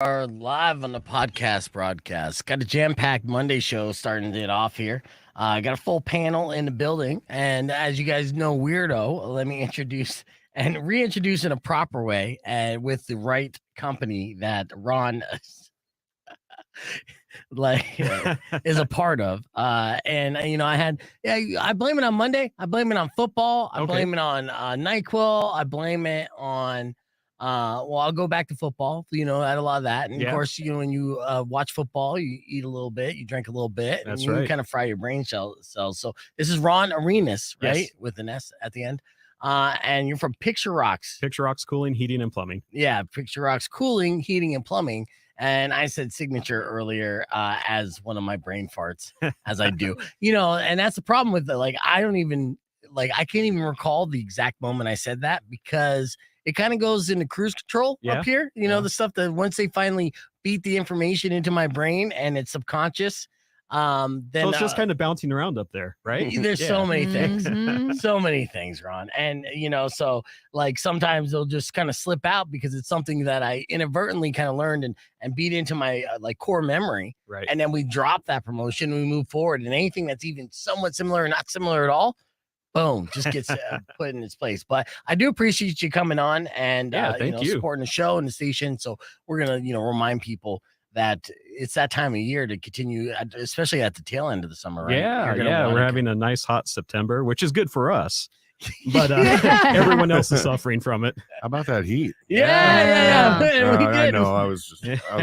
Are live on the podcast broadcast. Got a jam-packed Monday show starting it off here. Got a full panel in the building, and as you guys know, Weirdo. Let me introduce and reintroduce in a proper way, and with the right company that Ron is a part of. I blame it on Monday. I blame it on football. I blame it on NyQuil. I blame it on. I'll go back to football. I had a lot of that, and of course, when you watch football, you eat a little bit, you drink a little bit, That's and you right. kind of fry your brain cells. So this is Ron Arenas, right, Yes. with an S at the end. And you're from Picture Rocks. Picture Rocks Cooling, Heating, and Plumbing. Yeah, Picture Rocks Cooling, Heating, and Plumbing. And I said signature earlier as one of my brain farts, as I do. And that's the problem with it. I can't even recall the exact moment I said that because it kind of goes into cruise control up here. The stuff that once they finally beat the information into my brain and it's subconscious, then so it's just kind of bouncing around up there, right? There's so many things, Mhm. so many things, Ron. And, so sometimes they'll just kind of slip out because it's something that I inadvertently kind of learned and beat into my core memory. Right. And then we drop that promotion, we move forward, and anything that's even somewhat similar or not similar at all, boom, just gets put in its place. But I do appreciate you coming on and thank you. supporting the show and the station. So we're gonna remind people that it's that time of year to continue, especially at the tail end of the summer, right? We're having a nice hot September, which is good for us, but everyone else is suffering from it. How about that heat? Yeah. We I did. know. I was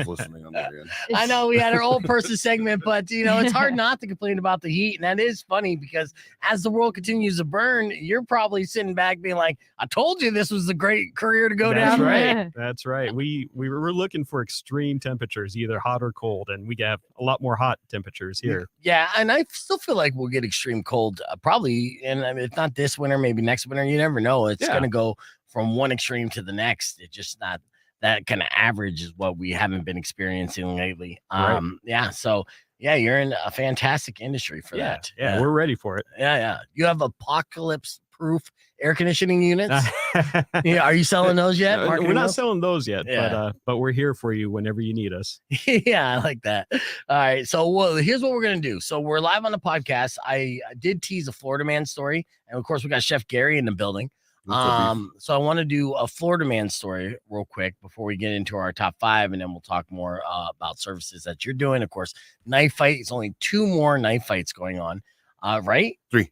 listening on the end. I know we had our old person segment, but it's hard not to complain about the heat. And that is funny because as the world continues to burn, you're probably sitting back being like, I told you this was a great career to go That's down. right. That's right. We were looking for extreme temperatures, either hot or cold, and we have a lot more hot temperatures here. Yeah, and I still feel like we'll get extreme cold probably, and I mean, if not this winter, maybe next winter. You never know. It's going to go from one extreme to the next. It's just not that kind of average is what we haven't been experiencing lately. So you're in a fantastic industry for that. Yeah, we're ready for it. Yeah. You have apocalypse proof air conditioning units. Are you selling those yet? We're not selling those yet, Yeah. but we're here for you whenever you need us. Yeah, I like that. All right. So here's what we're going to do. So we're live on the podcast. I did tease a Florida man story. And of course, we got Chef Gary in the building. So I want to do a Florida man story real quick before we get into our top 5, and then we'll talk more about services that you're doing. Of course, knife fight. It's only 2 more knife fights going on, right? 3.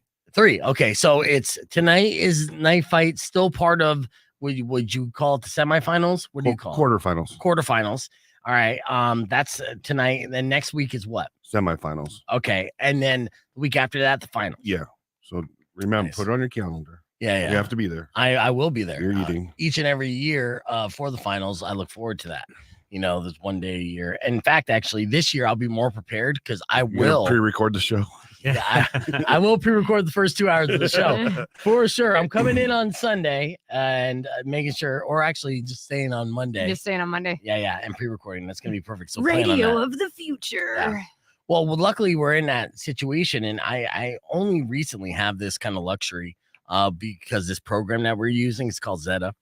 Okay, so it's tonight is knife fight still part of would you call it the semifinals? What do you call Quarterfinals? Quarterfinals. All right. That's tonight. Then next week is what? Semifinals. Okay, and then the week after that, the final. Yeah. So remember, Nice. put it on your calendar. Yeah. You have to be there. I will be there. You're eating each and every year for the finals. I look forward to that. There's one day a year. In fact, actually, this year I'll be more prepared because I will pre-record the show. Yeah, I will pre-record the first 2 hours of the show for sure. I'm coming in on Sunday and making sure, or actually just staying on Monday. Just staying on Monday. Yeah, and pre-recording. That's gonna be perfect. So plan on Radio that. of the future. Yeah. Well, luckily we're in that situation, and I only recently have this kind of luxury because this program that we're using is called Zeta,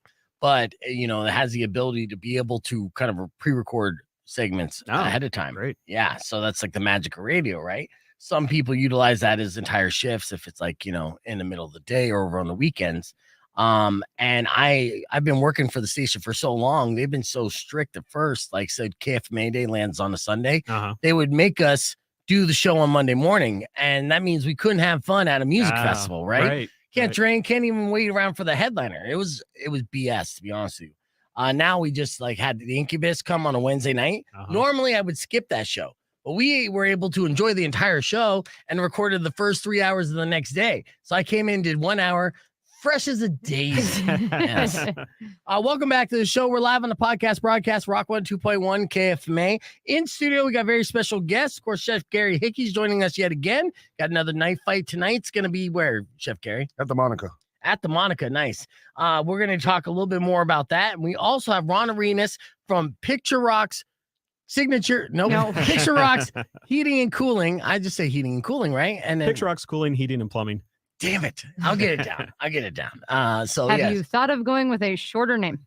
but it has the ability to be able to kind of pre-record segments ahead of time. Great. Yeah, so that's like the magic of radio, right? Some people utilize that as entire shifts if it's like, in the middle of the day or over on the weekends. And I've been working for the station for so long. They've been so strict at first. Like said, KFMA Day lands on a Sunday. They would make us do the show on Monday morning. And that means we couldn't have fun at a music festival, right? Can't drink, can't even wait around for the headliner. It was BS, to be honest with you. Now we just had the Incubus come on a Wednesday night. Normally I would skip that show. But we were able to enjoy the entire show and recorded the first 3 hours of the next day. So I came in, did 1 hour, fresh as a daisy. Yes. Welcome back to the show. We're live on the podcast broadcast, Rock 102.1 KFMA. In studio, we got very special guests. Of course, Chef Gary Hickey's joining us yet again. Got another knife fight tonight. It's going to be where, Chef Gary? At the Monica. At the Monica. Nice. We're going to talk a little bit more about that. And we also have Ron Arenas from Picture Rocks Signature. No. Picture Rocks Heating and Cooling. I just say heating and cooling, right? And then Picture Rocks Cooling, Heating, and Plumbing. Damn it. I'll get it down. I'll get it down. So Have yes. you thought of going with a shorter name?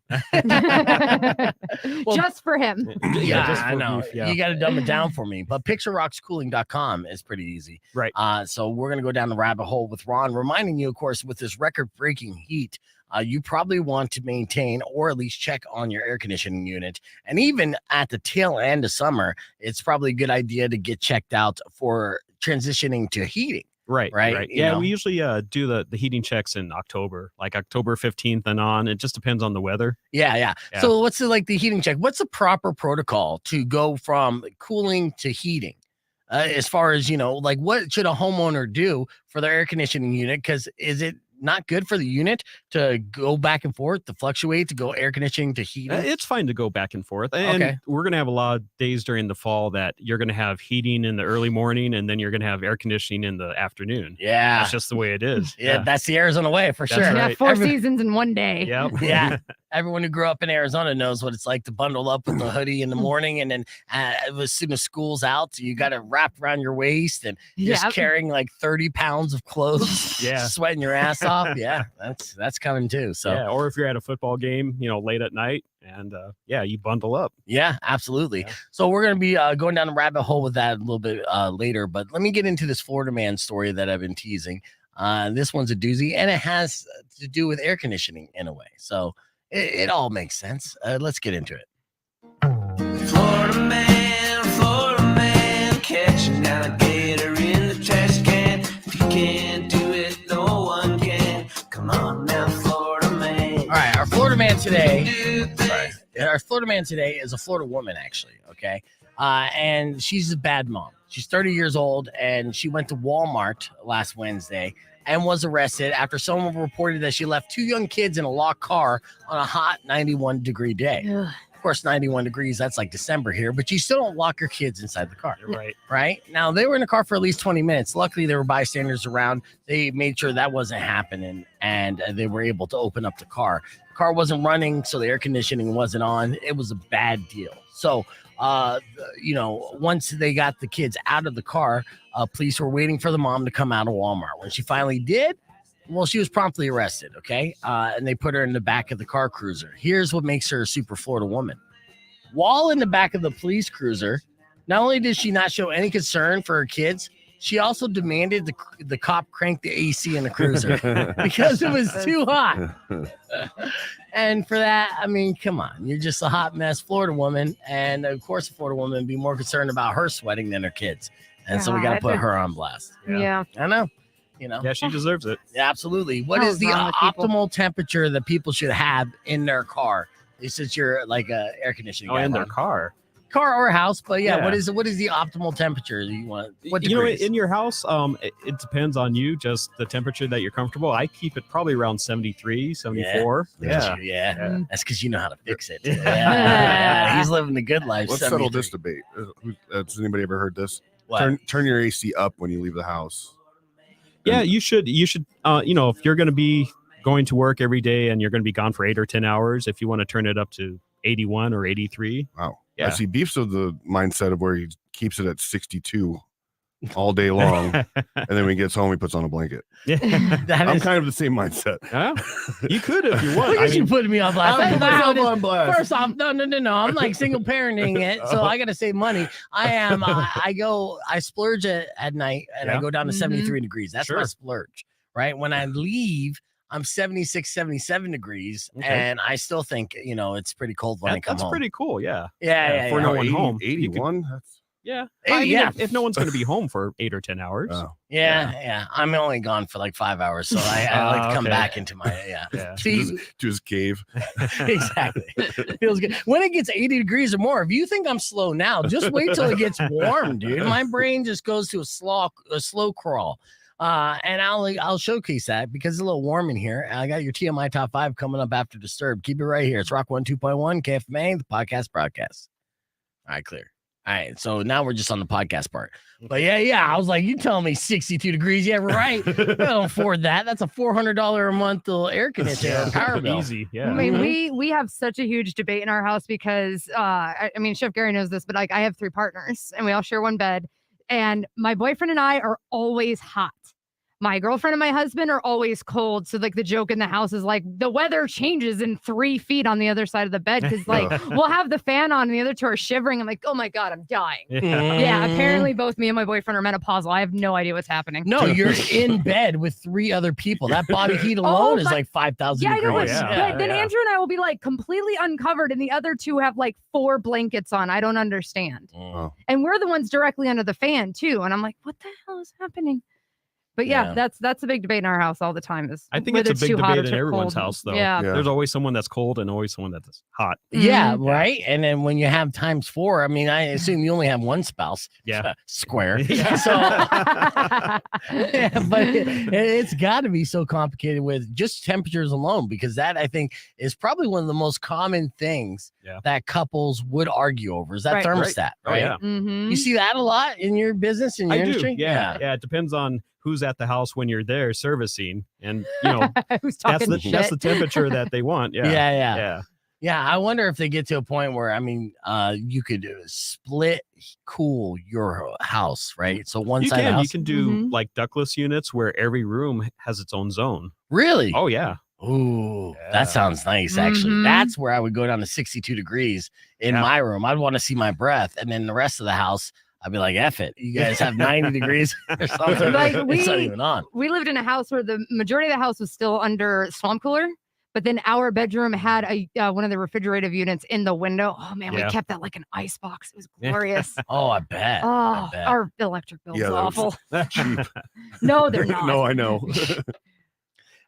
Just for him. Yeah, just I for know. beef, yeah. You got to dumb it down for me. But picturerockscooling.com is pretty easy. Right. So we're going to go down the rabbit hole with Ron, reminding you, of course, with this record-breaking heat, you probably want to maintain or at least check on your air conditioning unit. And even at the tail end of summer, it's probably a good idea to get checked out for transitioning to heating. Right. You Yeah, know? we usually do the heating checks in October, like October 15th and on. It just depends on the weather. Yeah. So what's the heating check? What's the proper protocol to go from cooling to heating? As far as, like what should a homeowner do for their air conditioning unit? Because is it not good for the unit to go back and forth, to fluctuate, to go air conditioning to heating? It's fine to go back and forth. And we're going to have a lot of days during the fall that you're going to have heating in the early morning and then you're going to have air conditioning in the afternoon. Yeah. That's just the way it is. Yeah, that's the Arizona way for sure. That's Yeah, right. 4 seasons in one day. Yep. Yeah. Everyone who grew up in Arizona knows what it's like to bundle up with a hoodie in the morning. And then as soon as school's out, you got to wrap around your waist and just Yep. carrying like 30 pounds of clothes, Yeah. sweating your ass off. Yeah, that's coming too. So Yeah, or if you're at a football game, late at night and you bundle up. yeah, absolutely. Yeah. So we're going to be going down the rabbit hole with that a little bit later. But let me get into this Florida man story that I've been teasing. This one's a doozy, and it has to do with air conditioning in a way. So it all makes sense. Let's get into it. Florida man, catch an alligator in the trash can. If you can't do it, no one can. Come on now, Florida man. All right, our Florida man today. Our Florida man today is a Florida woman, actually. Okay, and she's a bad mom. She's 30 years old, and she went to Walmart last Wednesday and was arrested after someone reported that she left 2 young kids in a locked car on a hot 91-degree day. Ugh. Of course, 91 degrees, that's like December here, but you still don't lock your kids inside the car. You're right. Right? Now, they were in the car for at least 20 minutes. Luckily, there were bystanders around. They made sure that wasn't happening, and they were able to open up the car. The car wasn't running, so the air conditioning wasn't on. It was a bad deal. So, once they got the kids out of the car, police were waiting for the mom to come out of Walmart. When she finally did, well, she was promptly arrested, okay? And they put her in the back of the car cruiser. Here's what makes her a super Florida woman. While in the back of the police cruiser, not only did she not show any concern for her kids, she also demanded the cop crank the AC in the cruiser because it was too hot. And for that, I mean, come on. You're just a hot mess Florida woman. And, of course, a Florida woman would be more concerned about her sweating than her kids. And so we got to put her on blast. Yeah. I know. Yeah, she deserves it. Yeah, absolutely. What is the wrong with people? optimal temperature that people should have in their car? Since you're like a air conditioning guy, In their Ron. car. Or house, but Yeah. what is the optimal temperature that you want? What You know, degrees? in your house, it depends on you, just the temperature that you're comfortable. I keep it probably around 73, 74. Look at Yeah. you, yeah. Yeah. That's because you know how to fix it. Yeah. He's living the good life. Let's settle 73. this debate. Has anybody ever heard this? What? Turn your AC up when you leave the house. Yeah, you should, if you're going to be going to work every day and you're going to be gone for 8 or 10 hours, if you want to turn it up to 81 or 83. Wow. Yeah. I see Beef's of the mindset of where he keeps it at 62 all day long. And then when he gets home, he puts on a blanket. That I'm is. kind of the same mindset. You could if you want. Look at you putting me on blast. I'm That's putting not myself on blast. First off, no. I'm like single parenting it, so I got to save money. I am. I splurge at night, and I Yeah. go down to Mhm. 73 degrees. That's my Sure. splurge. Right when I leave, I'm 76, 77 degrees, Okay. and I still think it's pretty cold when I come That's home. pretty cool. Yeah. Yeah. for yeah. no one home. 81? That's, Yeah. Hey, I mean, yeah. If no one's going to be home for 8 or 10 hours. oh. Yeah. I'm only gone for like 5 hours, so I like to come Okay. back into my Yeah. See, To his cave. exactly. Feels good. When it gets 80 degrees or more, if you think I'm slow now, just wait till it gets warm, dude. My brain just goes to a slow crawl. And I'll showcase that because it's a little warm in here. I got your TMI top 5 coming up after Disturbed. Keep it right here. It's Rock 102.1 KFMA, the podcast broadcast. All right, clear. All right, so now we're just on the podcast part. But yeah, I was like, you telling me 62 degrees? Yeah, right. I don't afford that. That's a $400 a month air conditioner and power bill. Easy. Yeah. I mean, we have such a huge debate in our house because I mean, Chef Gary knows this, but like I have 3 partners and we all share one bed. And my boyfriend and I are always hot. my girlfriend and my husband are always cold. So like the joke in the house is like the weather changes in 3 feet on the other side of the bed because like we'll have the fan on and the other two are shivering. I'm like, oh my God, I'm dying. Yeah, apparently both me and my boyfriend are menopausal. I have no idea what's happening. No, you're in bed with 3 other people. That body heat alone is like 5,000 yeah, degrees. I know. But then Andrew and I will be like completely uncovered and the other two have like 4 blankets on. I don't understand. Oh. And we're the ones directly under the fan too. And I'm like, what the hell is happening? But yeah, that's a big debate in our house all the time. Is I think it's a big debate in everyone's house, though. Yeah. There's always someone that's cold and always someone that's hot. Yeah, right. And then when you have times 4, I mean, I assume you only have one spouse. Yeah. Square. So, yeah, but it's got to be so complicated with just temperatures alone, because that I think is probably one of the most common things that couples would argue over is that thermostat. Right. Oh, yeah. You see that a lot in your business, in your industry? Yeah. It depends on who's at the house when you're there servicing, and you know who's that's talking the temperature that they want. Yeah. I wonder if they get to a point where you could split cool your house, right? So one side of the house, you can do like ductless units where every room has its own zone. Really? Oh yeah. Ooh, that sounds nice. Actually, that's where I would go down to 62 degrees in my room. I'd want to see my breath, and then the rest of the house, I'd be like, F it. You guys have 90 degrees or something. Like it's not even on. We lived in a house where the majority of the house was still under swamp cooler, but then our bedroom had one of the refrigerative units in the window. Oh man, we kept that like an ice box. It was glorious. Oh, I bet. Oh, our electric bill's awful. Cheap. No, they're not. No, I know.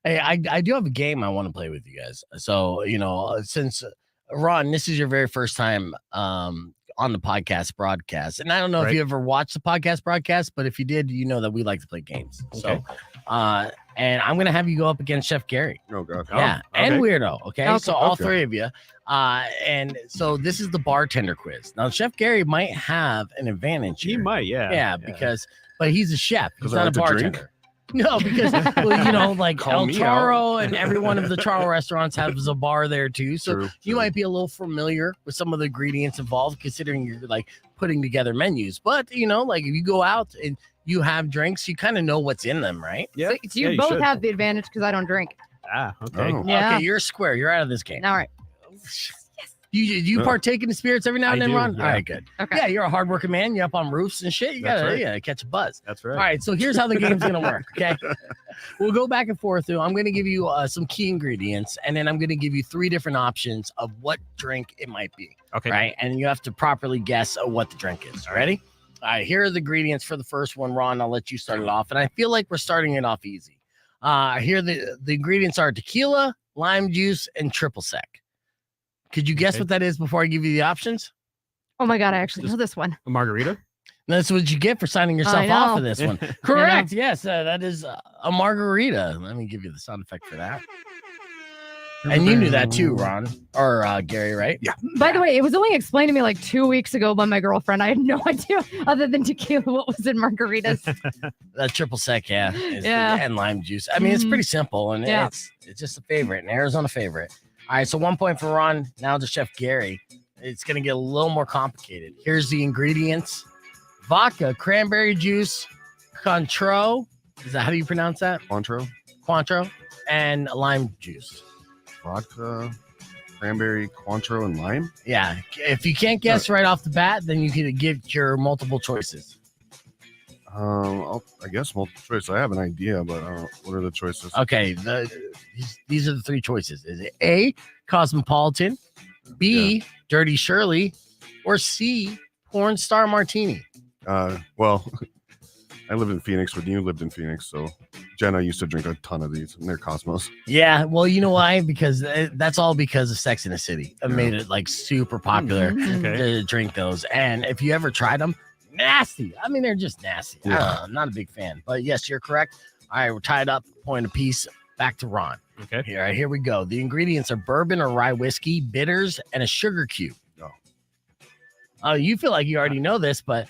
Hey, I do have a game I want to play with you guys. So, since Ron, this is your very first time on the podcast broadcast. And I don't know if you ever watched the podcast broadcast, but if you did, you know that we like to play games. Okay. So, and I'm going to have you go up against Chef Gary. Oh, God. Yeah. And Weirdo. Okay. So all 3 of you. And so this is the bartender quiz. Now, Chef Gary might have an advantage here. He might. Yeah. But he's a chef. He's not a bartender. Drink? No, because like El Charo and every one of the Charo restaurants has a bar there too. So you might be a little familiar with some of the ingredients involved, considering you're like putting together menus. But like if you go out and you have drinks, you kind of know what's in them, right? Yeah. So you both have the advantage because I don't drink. Okay. Oh. Yeah. Okay, you're square. You're out of this game. All right. You partake in the spirits every now and then, Ron? Yeah. All right, good. Okay. Yeah, you're a hardworking man. You're up on roofs and shit. You gotta catch a buzz. That's right. All right, so here's how the game's gonna work. Okay, we'll go back and forth through. I'm gonna give you some key ingredients, and then I'm gonna give you 3 different options of what drink it might be. Okay. Right, and you have to properly guess what the drink is. Ready? All right. Here are the ingredients for the first one, Ron. I'll let you start it off, and I feel like we're starting it off easy. Here the ingredients are tequila, lime juice, and triple sec. Could you guess what that is before I give you the options? Oh my God, I actually know this one. A margarita? That's what you get for signing yourself off of this one. Correct. Yes, that is a margarita. Let me give you the sound effect for that. And you knew that too, Ron or Gary, right? Yeah. By the way, it was only explained to me like 2 weeks ago by my girlfriend. I had no idea other than tequila what was in margaritas. That triple sec, and lime juice. I mean, it's pretty simple, and it's just a favorite, an Arizona favorite. All right, so 1 point for Ron. Now to Chef Gary. It's going to get a little more complicated. Here's the ingredients: vodka, cranberry juice, Cointreau. Is that how do you pronounce that? Cointreau, and lime juice. Vodka, cranberry, Cointreau, and lime. Yeah. If you can't guess right off the bat, then you can give your multiple choices. I guess multiple choice. I have an idea, but what are the choices? Okay, these are the 3 choices. Is it A, Cosmopolitan, B, Dirty Shirley, or C, Porn Star Martini? Well, I live in Phoenix when you lived in Phoenix, so Jenna used to drink a ton of these, and they're Cosmos. Yeah, well, you know why? Because that's all because of Sex in the City. It made it like super popular to drink those. And if you ever tried them, nasty. I mean, they're just nasty. I don't know, I'm not a big fan, but yes, you're correct. All right, we're tied up, point apiece. Back to Ron. Okay. Here we go. The ingredients are bourbon or rye whiskey, bitters, and a sugar cube. Oh, you feel like you already know this, but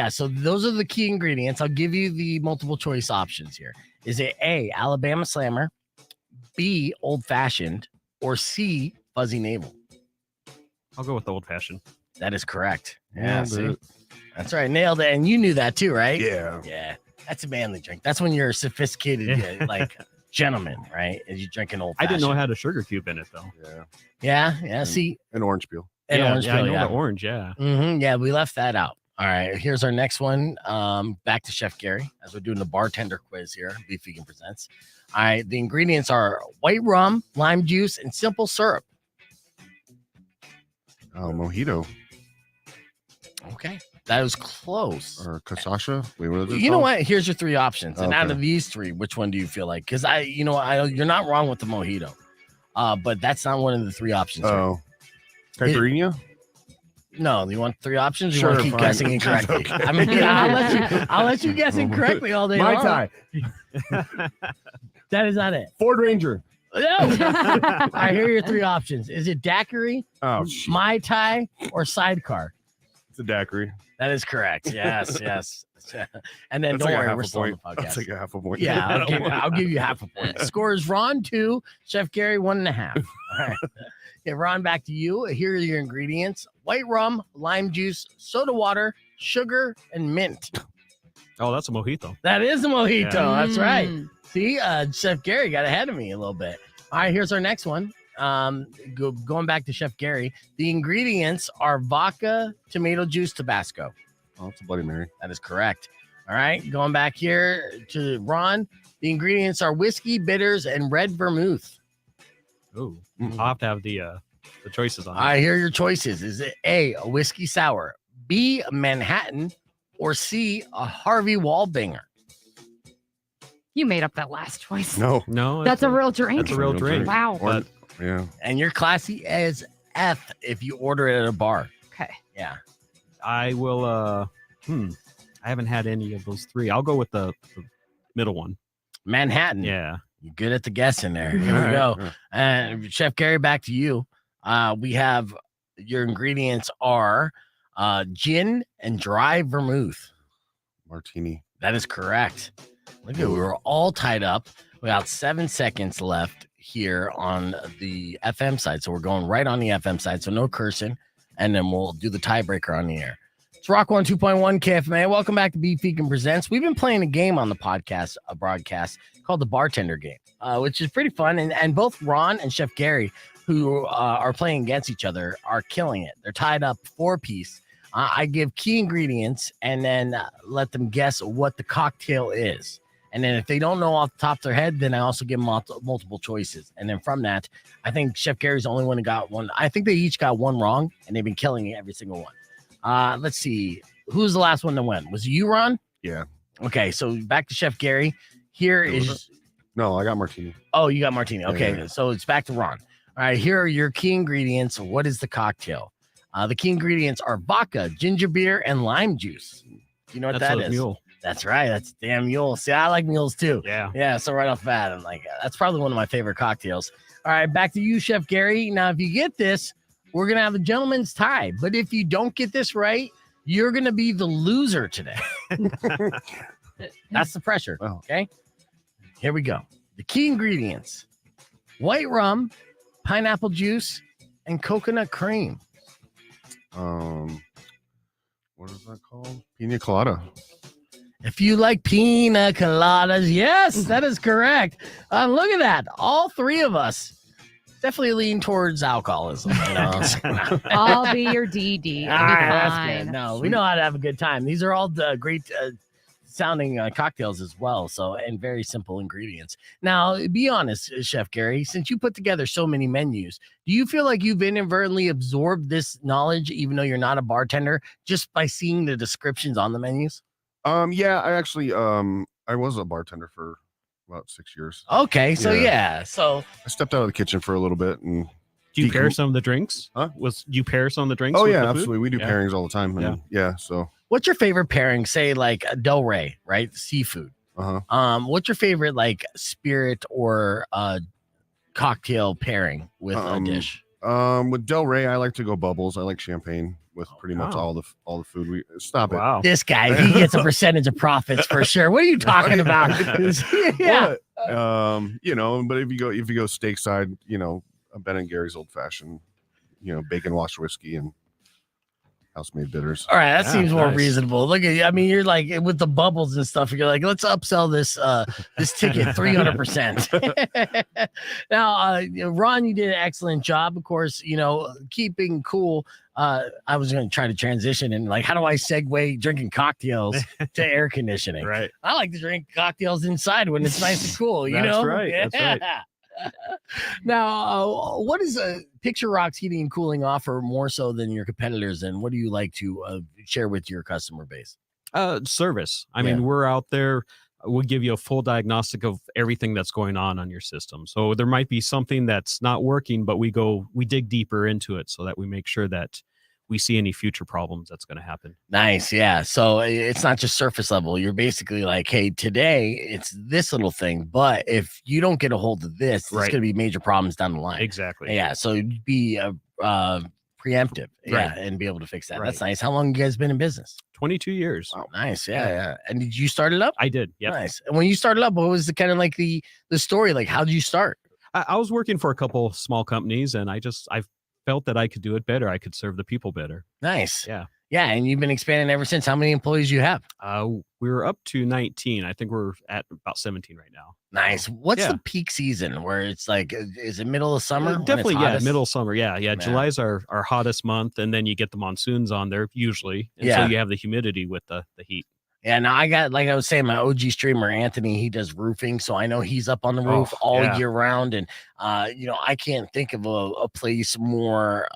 so those are the key ingredients. I'll give you the multiple choice options here. Is it A, Alabama Slammer, B, Old Fashioned, or C, Fuzzy Navel? I'll go with the Old Fashioned. That is correct. Yeah, see? That's right. Nailed it. And you knew that too, right? Yeah. Yeah. That's a manly drink. That's when you're a sophisticated, like gentleman, right? As you drink an old. I didn't know it had a sugar cube in it though. Yeah. See, An orange peel. an orange I peel, know yeah. the orange. Yeah. Yeah, we left that out. All right, here's our next one. Back to Chef Gary as we're doing the bartender quiz here. Beef Vegan presents. All right, the ingredients are white rum, lime juice, and simple syrup. Oh, mojito Okay, that was close. or kasasha. Wait, what is it You know called? what? Here's your three options, and out Okay. of these three, which one do you feel like? Because you're not wrong with the mojito, but that's not one of the three options. here. Oh, caipirinha. No, you want three options? You Sure, want to keep fine. guessing incorrectly? Okay. I mean, I'll let you guess incorrectly all day long. That is not it. Ford Ranger. No. I hear your three options. Is it daiquiri, Oh, shit. Mai Tai, or sidecar? It's a daiquiri. That is correct. Yes. And then That's don't like a worry, half we're a still on point. the podcast. That's like a half a point. Yeah, I'll give you half a point. Score is Ron 2, Chef Gary 1.5. All right. Yeah, Ron, back to you. Here are your ingredients: white rum, lime juice, soda water, sugar, and mint. Oh, that's a mojito. That is a mojito. Yeah. That's right. See, Chef Gary got ahead of me a little bit. All right, here's our next one. Going back to Chef Gary, the ingredients are vodka, tomato juice, Tabasco. Oh, it's a Bloody Mary. That is correct. All right, going back here to Ron, the ingredients are whiskey, bitters, and red vermouth. Oh, Mhm. I'll have to have the choices on. I hear your choices. Is it A, a whiskey sour, B, a Manhattan, or C, a Harvey Wallbanger? You made up that last choice. No. No, That's a real drink. That's a real drink. Wow. Or, But yeah. And you're classy as F if you order it at a bar. Okay. Yeah. I will. I haven't had any of those three. I'll go with the middle one. Manhattan. Yeah. You're good at the guessing there. Here we All go. right. And Chef Gary, back to you. We have your ingredients are gin and dry vermouth. Martini. That is correct. Look at, we were all tied up. We got 7 seconds left here on the FM side. So we're going right on the FM side. So no cursing. And then we'll do the tiebreaker on the air. It's Rock 102.1 KFMA. Welcome back to Beef Vegan Presents. We've been playing a game on the podcast, a broadcast called the Bartender Game, which is pretty fun. And both Ron and Chef Gary, who are playing against each other, are killing it. They're tied up 4-piece. I give key ingredients and then let them guess what the cocktail is. And then if they don't know off the top of their head, then I also give them multiple choices. And then from that, I think Chef Gary's the only one who got one. I think they each got one wrong, and they've been killing it every single one. Let's see. Who's the last one to win? Was it you, Ron? Yeah. Okay, so back to Chef Gary. Here is... No, I got Martini. Oh, you got Martini. Okay, Yeah. so it's back to Ron. All right, here are your key ingredients. What is the cocktail? The key ingredients are vodka, ginger beer, and lime juice. You know what That's that a is? mule. That's right. That's damn mule. See, I like mules too. Yeah. Yeah, so right off the bat, I'm like, that's probably one of my favorite cocktails. All right, back to you, Chef Gary. Now, if you get this, we're going to have a gentleman's tie. But if you don't get this right, you're going to be the loser today. That's the pressure. Wow. Okay, here we go. The key ingredients: white rum, pineapple juice, and coconut cream. What is that called? Pina colada. If you like pina coladas, yes, that is correct. Look at that. All three of us definitely lean towards alcoholism. You know? I'll be your DD. It'll All be right, that's fine. good. No, we know how to have a good time. These are all great sounding cocktails as well. So, and very simple ingredients. Now, be honest, Chef Gary, since you put together so many menus, do you feel like you've inadvertently absorbed this knowledge, even though you're not a bartender, just by seeing the descriptions on the menus? Yeah, I actually I was a bartender for about 6 years. Okay, so Yeah. so I stepped out of the kitchen for a little bit and Do you pair Decom- some of the drinks? Huh? Do you pair some of the drinks? oh with yeah, the food? absolutely. We do Yeah. pairings all the time. And yeah, so what's your favorite pairing? Say like a Del Rey, right? Seafood. What's your favorite like spirit or cocktail pairing with a dish? With Del Rey, I like to go bubbles. I like champagne with pretty much wow. all the food. We stop it. Wow. This guy, he gets a percentage of profits for sure. What are you talking about? Yeah. You know, but if you go steakside, you know, a Ben and Gary's old fashioned, you know, bacon wash whiskey, and House-made bitters. All right, that Yeah, seems more nice. reasonable. Look at you. I mean, you're like with the bubbles and stuff. You're like, let's upsell this ticket 300%. Now, Ron, you did an excellent job. Of course, keeping cool. I was going to try to transition and like, how do I segue drinking cocktails to air conditioning? Right. I like to drink cocktails inside when it's nice and cool. You That's know, right, that's right. Now, what does Picture Rock's heating and cooling offer more so than your competitors, and what do you like to share with your customer base? Service. I Yeah. mean, we're out there. We'll give you a full diagnostic of everything that's going on your system. So there might be something that's not working, but we dig deeper into it so that we make sure that we see any future problems that's going to happen. Nice, yeah. So it's not just surface level. You're basically like, hey, today it's this little thing, but if you don't get a hold of this, there's Right. going to be major problems down the line. Exactly. Yeah, so you'd be preemptive, yeah, Right. and be able to fix that. Right. That's nice. How long you guys been in business? 22 years. Oh, nice, yeah. And did you start it up? I did. Yeah. Nice. And when you started up, what was the kind of like the story? Like, how did you start? I was working for a couple small companies, and I felt that I could do it better. I could serve the people better. Nice. Yeah. Yeah, and you've been expanding ever since. How many employees you have? We were up to 19. I think we're at about 17 right now. Nice. What's Yeah. the peak season where it's like, is it middle of summer? when it's Definitely, yeah, hottest? middle summer. Yeah. Yeah. July's our hottest month, and then you get the monsoons on there usually. And Yeah. so you have the humidity with the heat. Yeah, now I got, like I was saying, my OG streamer Anthony, he does roofing, so I know he's up on the Oh, roof all yeah. year round, and I can't think of a place more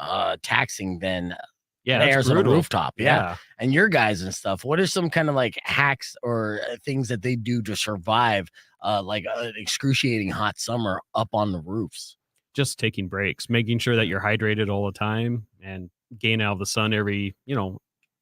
taxing than Yeah, the that's airs on a brutal. rooftop. Yeah. And your guys and stuff. What are some kind of like hacks or things that they do to survive like an excruciating hot summer up on the roofs? Just taking breaks, making sure that you're hydrated all the time, and getting out of the sun every,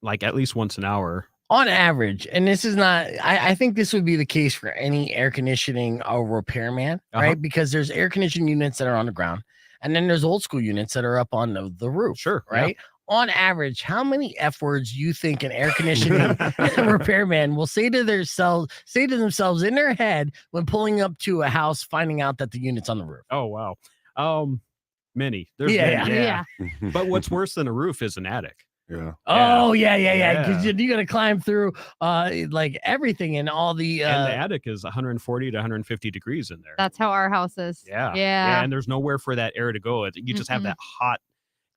like at least once an hour. On average, and this is not, I think this would be the case for any air conditioning repairman, right? Because there's air conditioning units that are on the ground, and then there's old school units that are up on the roof. Sure, yeah. Right? On average, how many F words you think an air conditioning repairman will say to themselves in their head when pulling up to a house, finding out that the unit's on the roof? Oh, wow. Many. There's Yeah. many, Yeah. But what's worse than a roof is an attic. Yeah. Oh, yeah. Because Yeah. you got to climb through like everything and all the. And the attic is 140 to 150 degrees in there. That's how our house is. Yeah. Yeah. And there's nowhere for that air to go. You just have Mm-mm. that hot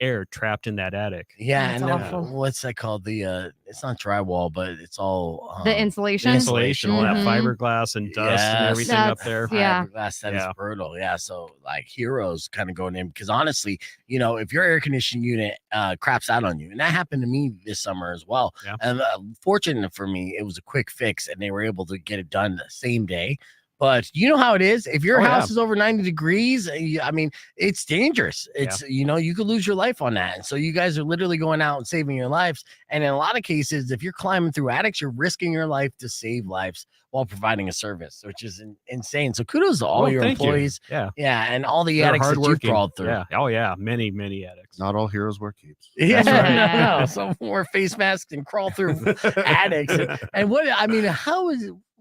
air trapped in that attic. Yeah, That's and then awful. what's that called? It's not drywall, but it's all The insulation. Insulation, all that Mhm. fiberglass and dust Yes. and everything up That's- there. Yeah. fiberglass. That is Yeah. brutal. Yeah, so like heroes kind of going in because honestly, if your air conditioning unit craps out on you, and that happened to me this summer as well. Yeah. And fortunate for me, it was a quick fix, and they were able to get it done the same day. But you know how it is. If your Oh, house yeah. is over 90 degrees, I mean, it's dangerous. It's, you could lose your life on that. And so you guys are literally going out and saving your lives. And in a lot of cases, if you're climbing through attics, you're risking your life to save lives while providing a service, which is insane. So kudos to all Well, your thank you. employees. Yeah. Yeah. And all the They're attics that you've hardworking. crawled through. Yeah. Oh, yeah. Many, many attics. Not all heroes wear capes. Yeah, That's no. Some wear face masks and crawl through attics. And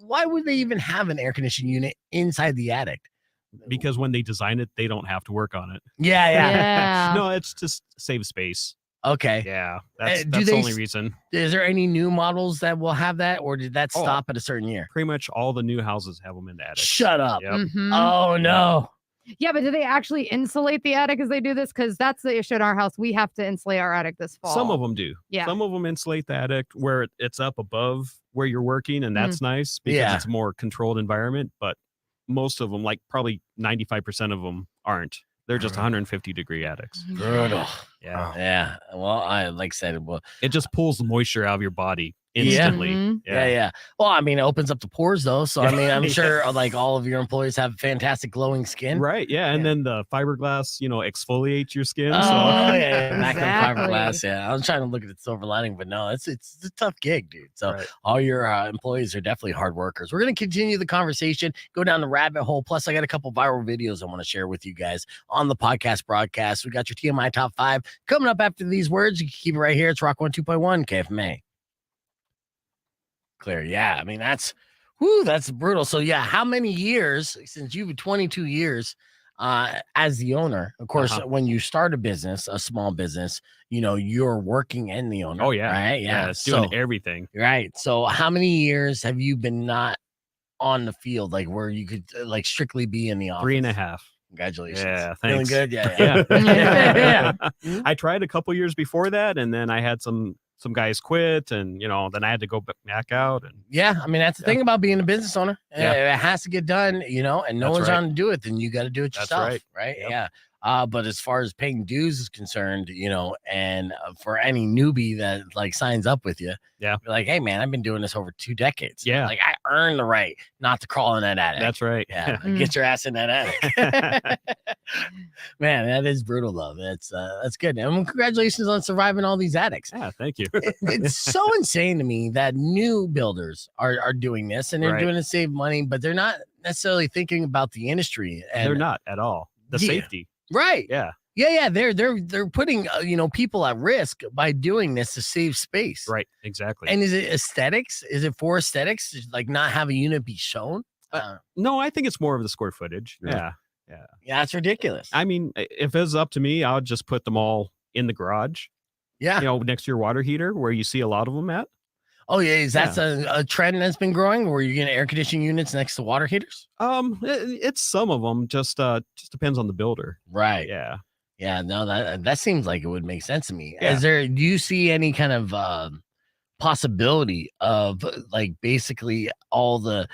why would they even have an air conditioning unit inside the attic? Because when they design it, they don't have to work on it. Yeah. Yeah. No, it's just save space. Okay. Yeah. That's do the they only s- reason. Is there any new models that will have that, or did that Oh. stop at a certain year? Pretty much all the new houses have them in the attic. Shut up. Yep. Mhm. Oh no. Yeah, but do they actually insulate the attic as they do this? Because that's the issue at our house. We have to insulate our attic this fall. Some of them do. Yeah. Some of them insulate the attic where it's up above where you're working, and that's nice because Yeah. it's a more controlled environment. But most of them, like probably 95% of them, aren't. They're just 150-degree attics. Brutal. Yeah. Yeah. Well, I like I said, well, It just pulls the moisture out of your body Yeah. instantly. Mhm. yeah. Well, I mean, it opens up the pores though. So I mean, I'm sure like all of your employees have fantastic glowing skin. Right. Yeah. And Yeah. then the fiberglass, exfoliates your skin. Oh, so yeah. Back on Exactly. fiberglass. Yeah. I was trying to look at the silver lining, but no, it's a tough gig, dude. So Right. all your employees are definitely hard workers. We're going to continue the conversation, go down the rabbit hole. Plus, I got a couple viral videos I want to share with you guys on the podcast broadcast. We got your TMI top 5 coming up after these words. You can keep it right here. It's Rock 102.1 KFMA. Clear. Yeah. I mean, that's brutal. So yeah, how many years since you've been 22 years? as the owner, of course, Uh-huh. when you start a small business, you're working in the owner. Oh yeah. Right. Yeah. It's doing So, everything. right. So how many years have you been not on the field, like where you could like strictly be in the office? 3.5. Congratulations. Yeah, Feeling thanks. good? Yeah. Yeah. Yeah. I tried a couple years before that, and then I had some guys quit, and then I had to go back out. And Yeah, I mean that's the Yeah. thing about being a business owner. Yeah. It has to get done, and no That's one's right. on to do it. Then you got to do it That's yourself, right. Yep. Yeah. But as far as paying dues is concerned, and for any newbie that like signs up with you, Yeah. you're like, hey man, I've been doing this over 2 decades. Yeah. Like I earned the right not to crawl in that attic. That's right. Yeah, get your ass in that attic. Man, that is brutal though. That's good. And congratulations on surviving all these attics. Yeah, thank you. It's so insane to me that new builders are doing this and they're Right. doing it to save money, but they're not necessarily thinking about the industry. And They're not at all. The Yeah. safety. right. Yeah. Yeah. They're putting people at risk by doing this to save space. Right. Exactly. And is it aesthetics? Is it for aesthetics? Like not have a unit be shown? No, I think it's more of the square footage. Yeah. Yeah. Yeah, that's ridiculous. I mean, if it was up to me, I would just put them all in the garage, yeah. next to your water heater where you see a lot of them at. Oh yeah. Is that a trend that's been growing where you're getting air conditioning units next to water heaters? It's some of them. Just depends on the builder. Right. Yeah. Yeah, no, that seems like it would make sense to me. Yeah. Do you see any kind of possibility of like basically all the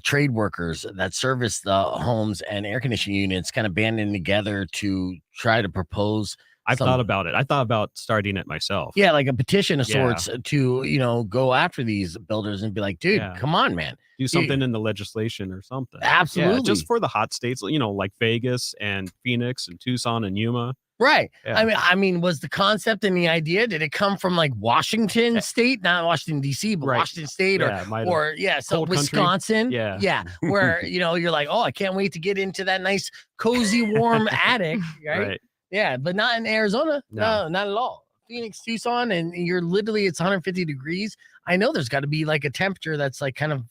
trade workers that service the homes and air conditioning units kind of banding together to try to propose? I've thought about it. I thought about starting it myself. Yeah, like a petition of Yeah. sorts to go after these builders and be like, dude, Yeah. come on, man. Do something in the legislation or something. Absolutely. Yeah, just for the hot states, like Vegas and Phoenix and Tucson and Yuma. Right. Yeah. I mean, was the concept and the idea, did it come from like Washington State, not Washington, D.C., but Right. Washington State Yeah, it might have. so Cold country. Wisconsin? Yeah. Yeah. Where, you're like, oh, I can't wait to get into that nice, cozy, warm attic. Right? Yeah. But not in Arizona. No, not at all. Phoenix, Tucson, and you're literally, it's 150 degrees. I know there's got to be like a temperature that's like kind of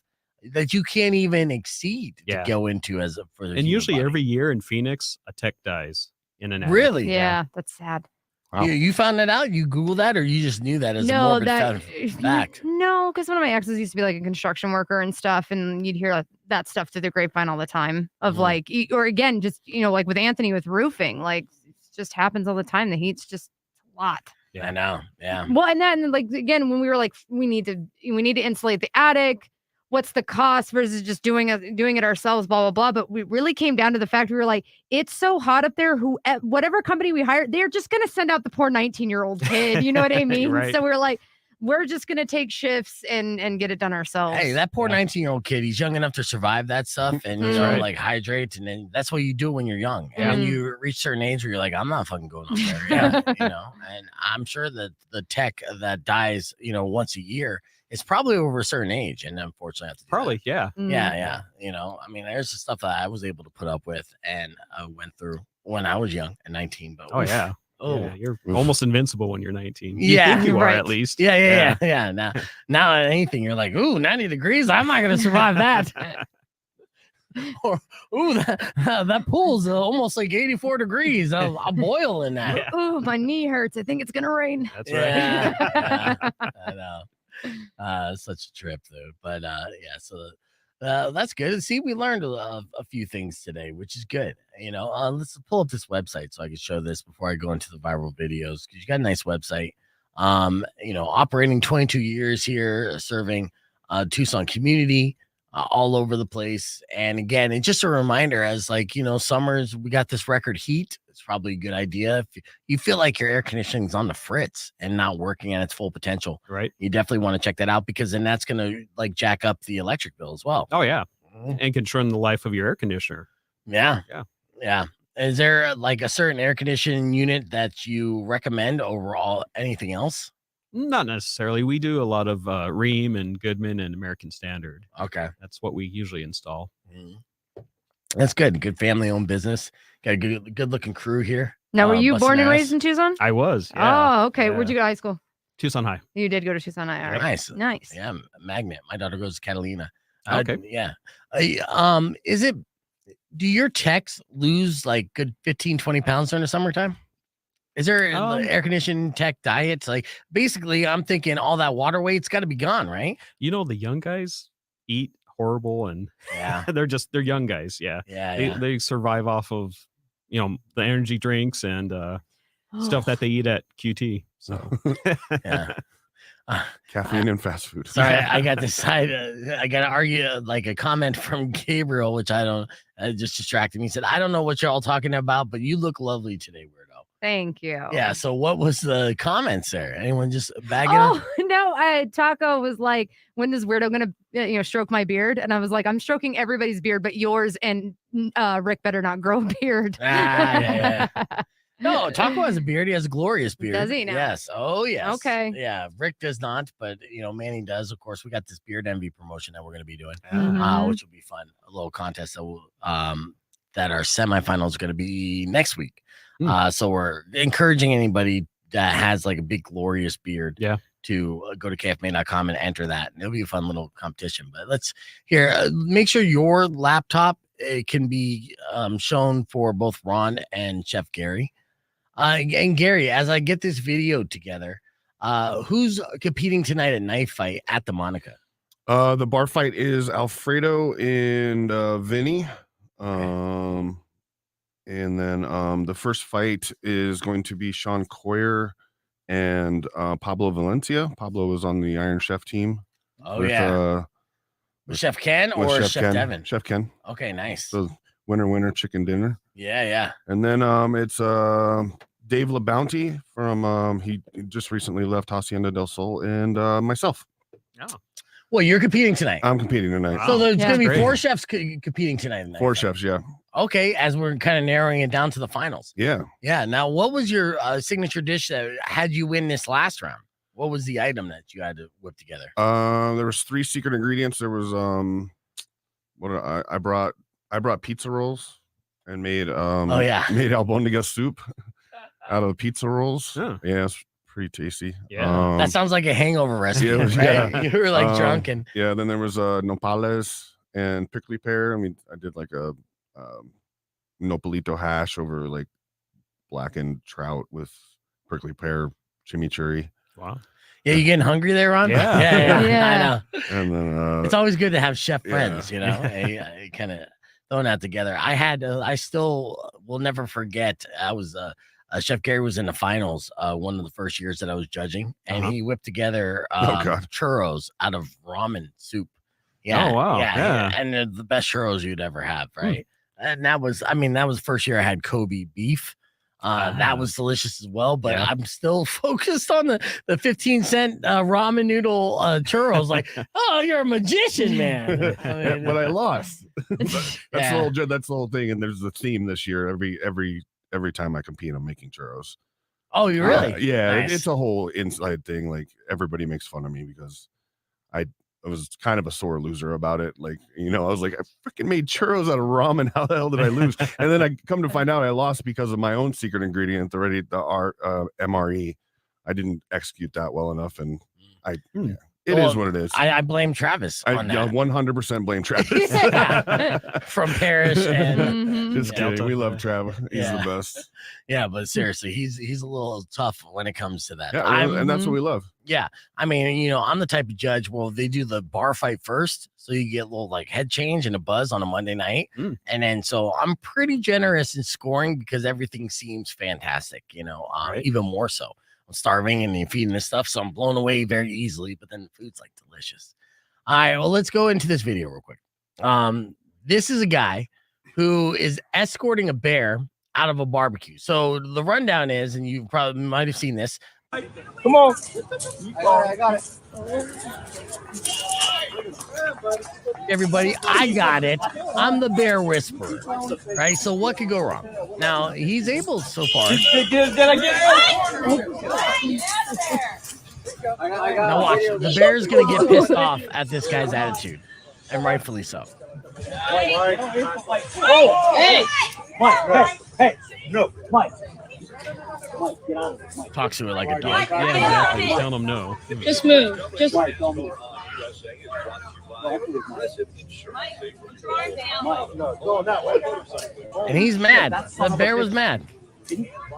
that you can't even exceed to go into for the And human usually body. every year in Phoenix, a tech dies in an attic. Really? Yeah, that's sad. Wow. You found that out? You Googled that, or you just knew that as a morbid fact? No, because one of my exes used to be like a construction worker and stuff, and you'd hear that stuff through the grapevine all the time. Of like, or again, just like with Anthony with roofing, like it just happens all the time. The heat's just a lot. I know. Yeah. Well, and then like again, when we were like, we need to insulate the attic. What's the cost versus just doing it ourselves, blah, blah, blah. But we really came down to the fact we were like, it's so hot up there. Whatever company we hired, they're just going to send out the poor 19-year-old kid. You know what I mean? Right. So we're like, we're just going to take shifts and get it done ourselves. Hey, that poor 19-year-old kid, he's young enough to survive that stuff and, right. like hydrate. And then that's what you do when you're young. And when you reach a certain age where you're like, I'm not fucking going up there. And I'm sure that the tech that dies, once a year, it's probably over a certain age, and unfortunately, I have to do Probably, that. yeah. Yeah. I mean, there's the stuff that I was able to put up with and went through when I was young at 19. But Oh, yeah. oh, Yeah, you're almost invincible when you're 19. Yeah, You think you are right. at least. yeah. Now anything, you're like, ooh, 90 degrees. I'm not gonna survive that. Or ooh, that pool's almost like 84 degrees. I'll boil in that. Yeah. Oh, my knee hurts. I think it's gonna rain. That's right. Yeah, I know. Such a trip though, but so that's good. See, we learned a few things today, which is good. Let's pull up this website so I can show this before I go into the viral videos, because you got a nice website. Operating 22 years here, serving Tucson community all over the place. And again, it's just a reminder as like, summers, we got this record heat. It's probably a good idea. If you feel like your air conditioning is on the fritz and not working at its full potential, Right. you definitely want to check that out, because then that's going to like jack up the electric bill as well. Oh, yeah. And can shorten the life of your air conditioner. Yeah. Is there like a certain air conditioning unit that you recommend over anything else? Not necessarily. We do a lot of Ream and Goodman and American Standard. Okay. That's what we usually install. That's good. Good family owned business. Got a good looking crew here. Now, were you busting born and ass. raised in Tucson? I was. Yeah. Oh, okay. Yeah. Where'd you go to high school? Tucson High. You did go to Tucson High. All right. Nice. Nice. Yeah, magnet. My daughter goes to Catalina. Okay. Yeah. Is it Do your techs lose like good 15, 20 pounds during the summertime? Is there air conditioned tech diets? Like basically, I'm thinking all that water weight's got to be gone, right? You know, the young guys eat horrible, and Yeah. they're young guys. Yeah. Yeah. They survive off of, the energy drinks and stuff that they eat at QT. So Yeah. Caffeine and fast food. Sorry, I got this side. I got to argue like a comment from Gabriel, which I don't. Just distracted me. He said, "I don't know what you're all talking about, but you look lovely today, weirdo." Thank you. Yeah. So what was the comments there? Anyone just bagging? Oh no! Taco was like, "When is weirdo gonna, stroke my beard?" And I was like, "I'm stroking everybody's beard, but yours." And Rick better not grow a beard. Yeah. No, Taco has a beard. He has a glorious beard. Does he now? Yes. Oh, yes. Okay. Yeah. Rick does not, but Manny does. Of course, we got this beard envy promotion that we're going to be doing, Mhm. which will be fun. A little contest that will, that our semifinals are going to be next week. So we're encouraging anybody that has like a big glorious beard, to go to KFMA.com and enter that. And it'll be a fun little competition. But let's make sure your laptop can be shown for both Ron and Chef Gary. And Gary, as I get this video together, who's competing tonight at Knife Fight at the Monica? The bar fight is Alfredo and Vinny. And then the first fight is going to be Sean Coyer and Pablo Valencia. Pablo is on the Iron Chef team. Oh, with Chef Ken or Chef Ken. Devin? Chef Ken. Okay, nice. So winner chicken dinner. Yeah. And then it's Dave LaBounty from he just recently left Hacienda del Sol, and myself. Well, you're competing tonight. I'm competing tonight. So there's going to be great. 4 chefs competing tonight. Four chefs, yeah. Okay, as we're kind of narrowing it down to the finals. Yeah. Yeah. Now, what was your signature dish that had you win this last round? What was the item that you had to whip together? There was 3 secret ingredients. There was I brought pizza rolls and made made albondiga soup out of pizza rolls. Oh. Yeah, it's pretty tasty. Yeah. That sounds like a hangover recipe. Right? You were like drunk and then there was nopales and prickly pear. I mean, I did like a nopalito hash over like blackened trout with prickly pear chimichurri. Wow. Yeah, you getting hungry there, Ron? Yeah. Yeah. I know. And then It's always good to have chef friends, kind of throwing that together. I still will never forget. I was Chef Gary was in the finals one of the first years that I was judging, and he whipped together churros out of ramen soup. Yeah. Oh, wow. Yeah. And they're the best churros you'd ever have, right? And that was the first year I had Kobe beef. That was delicious as well, but I'm still focused on the 15-cent ramen noodle churros. Like, oh, you're a magician, man. but I lost. That's the whole thing. And there's a theme this year. Every time I compete, I'm making churros. Oh, you really? Yeah, Nice. it's a whole inside thing. Like everybody makes fun of me because I was kind of a sore loser about it. Like, I was like, I freaking made churros out of ramen. How the hell did I lose? And then I come to find out I lost because of my own secret ingredient, the MRE. I didn't execute that well enough, and it is what it is. I blame Travis on that. 100% blame Travis. From Parrish and Just kidding. We love Travis. He's the best. Yeah, but seriously, he's a little tough when it comes to that. Yeah, and that's what we love. Yeah, I mean, I'm the type of judge. Well, they do the bar fight first, so you get a little like head change and a buzz on a Monday night, and then so I'm pretty generous in scoring because everything seems fantastic. Even more so. I'm starving and you're feeding this stuff, so I'm blown away very easily. But then the food's like delicious. All right, well, let's go into this video real quick. This is a guy who is escorting a bear out of a barbecue. So the rundown is, and you probably might have seen this. Come on. I got it. Everybody, I got it. I'm the bear whisperer, right? So what could go wrong? Now, he's able so far. Did I get it? Now watch, the bear's going to get pissed off at this guy's attitude, and rightfully so. Oh, hey. Mike, hey. No, Mike. Mike, get on. Talks to it like a dog. Yeah, exactly. Tell them no. Just move. Just Mike, don't move. And he's mad. The bear was mad.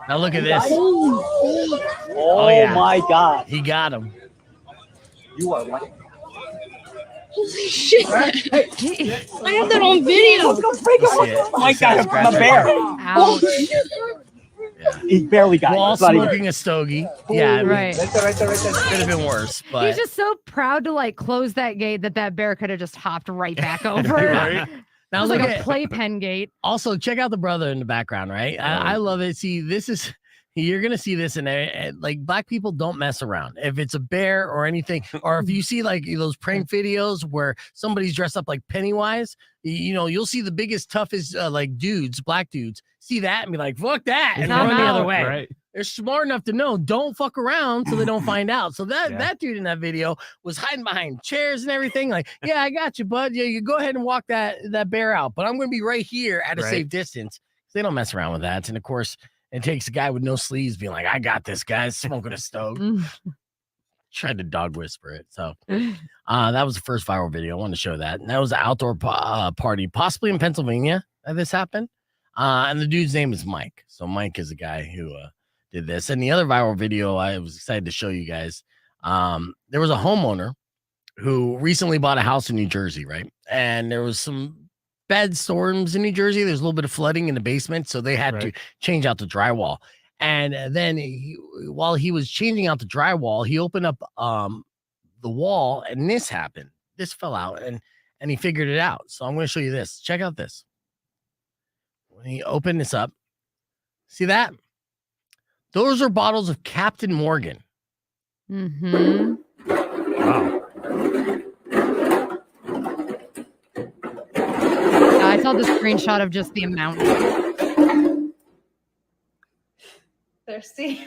Now look at this. Oh, yeah. my God. He got him. You are right. Holy shit. I have that on video. Oh my God, the bear. Ouch. He barely got While it. Not even- smoking a stogie. Yeah, I mean, Right. Right there. could have been worse, but He's just so proud to like close that gate that bear could have just hopped right back over. Right. It now was look like at a playpen gate. also check out the brother in the background, right? I love it. See, this is you're gonna see this in there. Like black people don't mess around. If it's a bear or anything, or if you see like those prank videos where somebody's dressed up like Pennywise, you know, you'll see the biggest, toughest like dudes, black dudes, see that and be like, fuck that, and I'm run the other out. way. Right. They're smart enough to know don't fuck around so they don't find out. So that Yeah. that dude in that video was hiding behind chairs and everything. Like, yeah, I got you, bud. Yeah, you go ahead and walk that bear out, but I'm going to be right here at a Right. safe distance. They don't mess around with that. And of course, it takes a guy with no sleeves being like, I got this, guy smoking a stove. Tried to dog whisper it. So that was the first viral video. I wanted to show that. And that was an outdoor party, possibly in Pennsylvania that this happened. And the dude's name is Mike. So Mike is a guy who did this. And the other viral video I was excited to show you guys. There was a homeowner who recently bought a house in New Jersey, right? And there was some bad storms in New Jersey. There's a little bit of flooding in the basement. So they had to change out the drywall. And then while he was changing out the drywall, he opened up the wall and this happened. This fell out and he figured it out. So I'm going to show you this. Check out this. When he opened this up, see that? Those are bottles of Captain Morgan. Mm-hmm. Wow. I saw the screenshot of just the amount. Thirsty.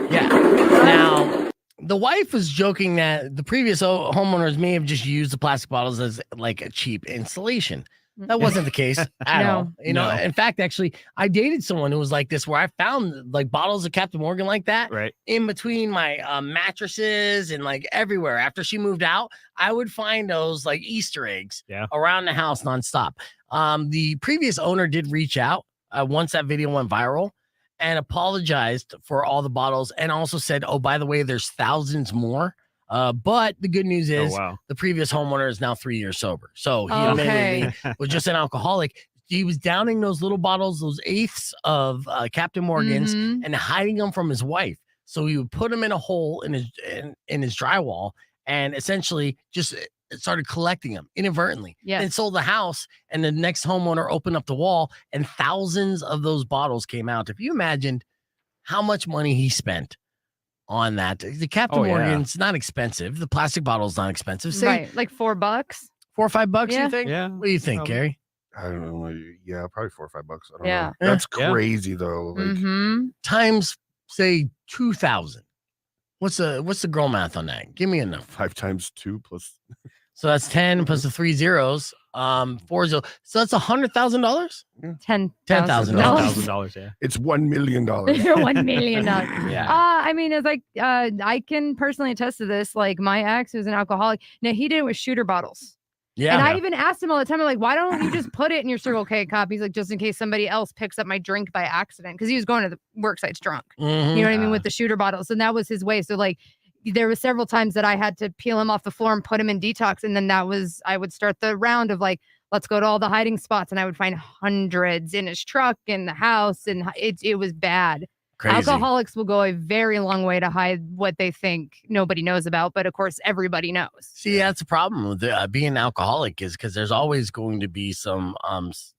Yeah. Now, the wife was joking that the previous homeowners may have just used the plastic bottles as like a cheap installation. That wasn't the case at all. No. You know, in fact, actually, I dated someone who was like this, where I found like bottles of Captain Morgan like that Right. in between my mattresses and like everywhere. After she moved out, I would find those like Easter eggs around the house nonstop. The previous owner did reach out once that video went viral and apologized for all the bottles and also said, oh, by the way, there's thousands more. But the good news is the previous homeowner is now 3 years sober. So he admittedly was just an alcoholic. He was downing those little bottles, those eighths of Captain Morgan's and hiding them from his wife. So he would put them in a hole in his drywall and essentially just started collecting them inadvertently. Yes. And sold the house. And the next homeowner opened up the wall and thousands of those bottles came out. If you imagined how much money he spent on that, the Captain Morgan's not expensive. The plastic bottle is not expensive. Say Right, like $4. $4 or $5. Yeah. You think? Yeah. What do you think, Gary? I don't know. Yeah, probably $4 or $5. I don't Yeah. know. That's crazy though. Like, Mm-hmm. Times say 2,000. What's the girl math on that? Give me a number. 5 times 2 plus. So that's 10 plus the 3 zeros. 4 0. So that's $100,000. $10,000. $10,000. Yeah. It's $1 million. $1 million. Yeah. I mean, it's like I can personally attest to this. Like my ex, who's an alcoholic, now he did it with shooter bottles. Yeah. And I even asked him all the time, I'm like, why don't you just put it in your Circle K cup? He's like, just in case somebody else picks up my drink by accident. Because he was going to the work sites drunk. Mhm. You know what I mean? With the shooter bottles. And that was his way. So like there was several times that I had to peel him off the floor and put him in detox. And then I would start the round of like, let's go to all the hiding spots. And I would find hundreds in his truck, in the house. And it was bad. Crazy. Alcoholics will go a very long way to hide what they think nobody knows about. But of course, everybody knows. See, that's the problem with being an alcoholic is because there's always going to be some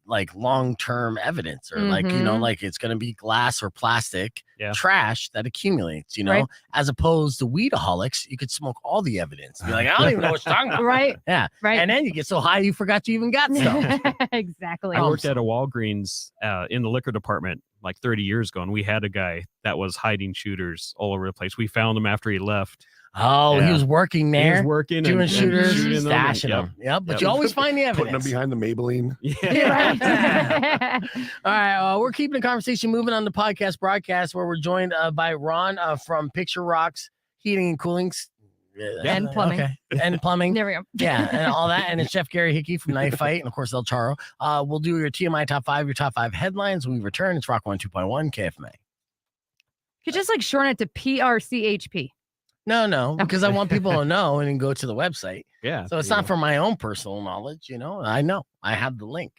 like long-term evidence or like, you know, like it's going to be glass or plastic trash that accumulates, you know, Right. as opposed to weedaholics, you could smoke all the evidence. Be like, I don't even know what you're talking about. Right. Yeah. Right. And then you get so high you forgot you even got stuff. Exactly. I worked at a Walgreens in the liquor department like 30 years ago, and we had a guy that was hiding shooters all over the place. We found him after he left. Oh, he was working He there. was working doing and shooters, shooting them and- stashing them. Yep. But you always find the Putting them evidence. behind the Maybelline. Right. All right, we're keeping the conversation moving on the podcast broadcast where we're joined by Ron from Picture Rocks Heating and Cooling. And plumbing. Okay. And plumbing. There we go. Yeah, and all that. And it's Chef Gary Hickey from Knife Fight, and of course El Charo. We'll do your TMI top 5, your top 5 headlines when we return. It's Rock 102.1 KFMA. You could just like shorten it to PRCHP. No, because I want people to know and then go to the website. Yeah. So it's not for my own personal knowledge, I know I have the link,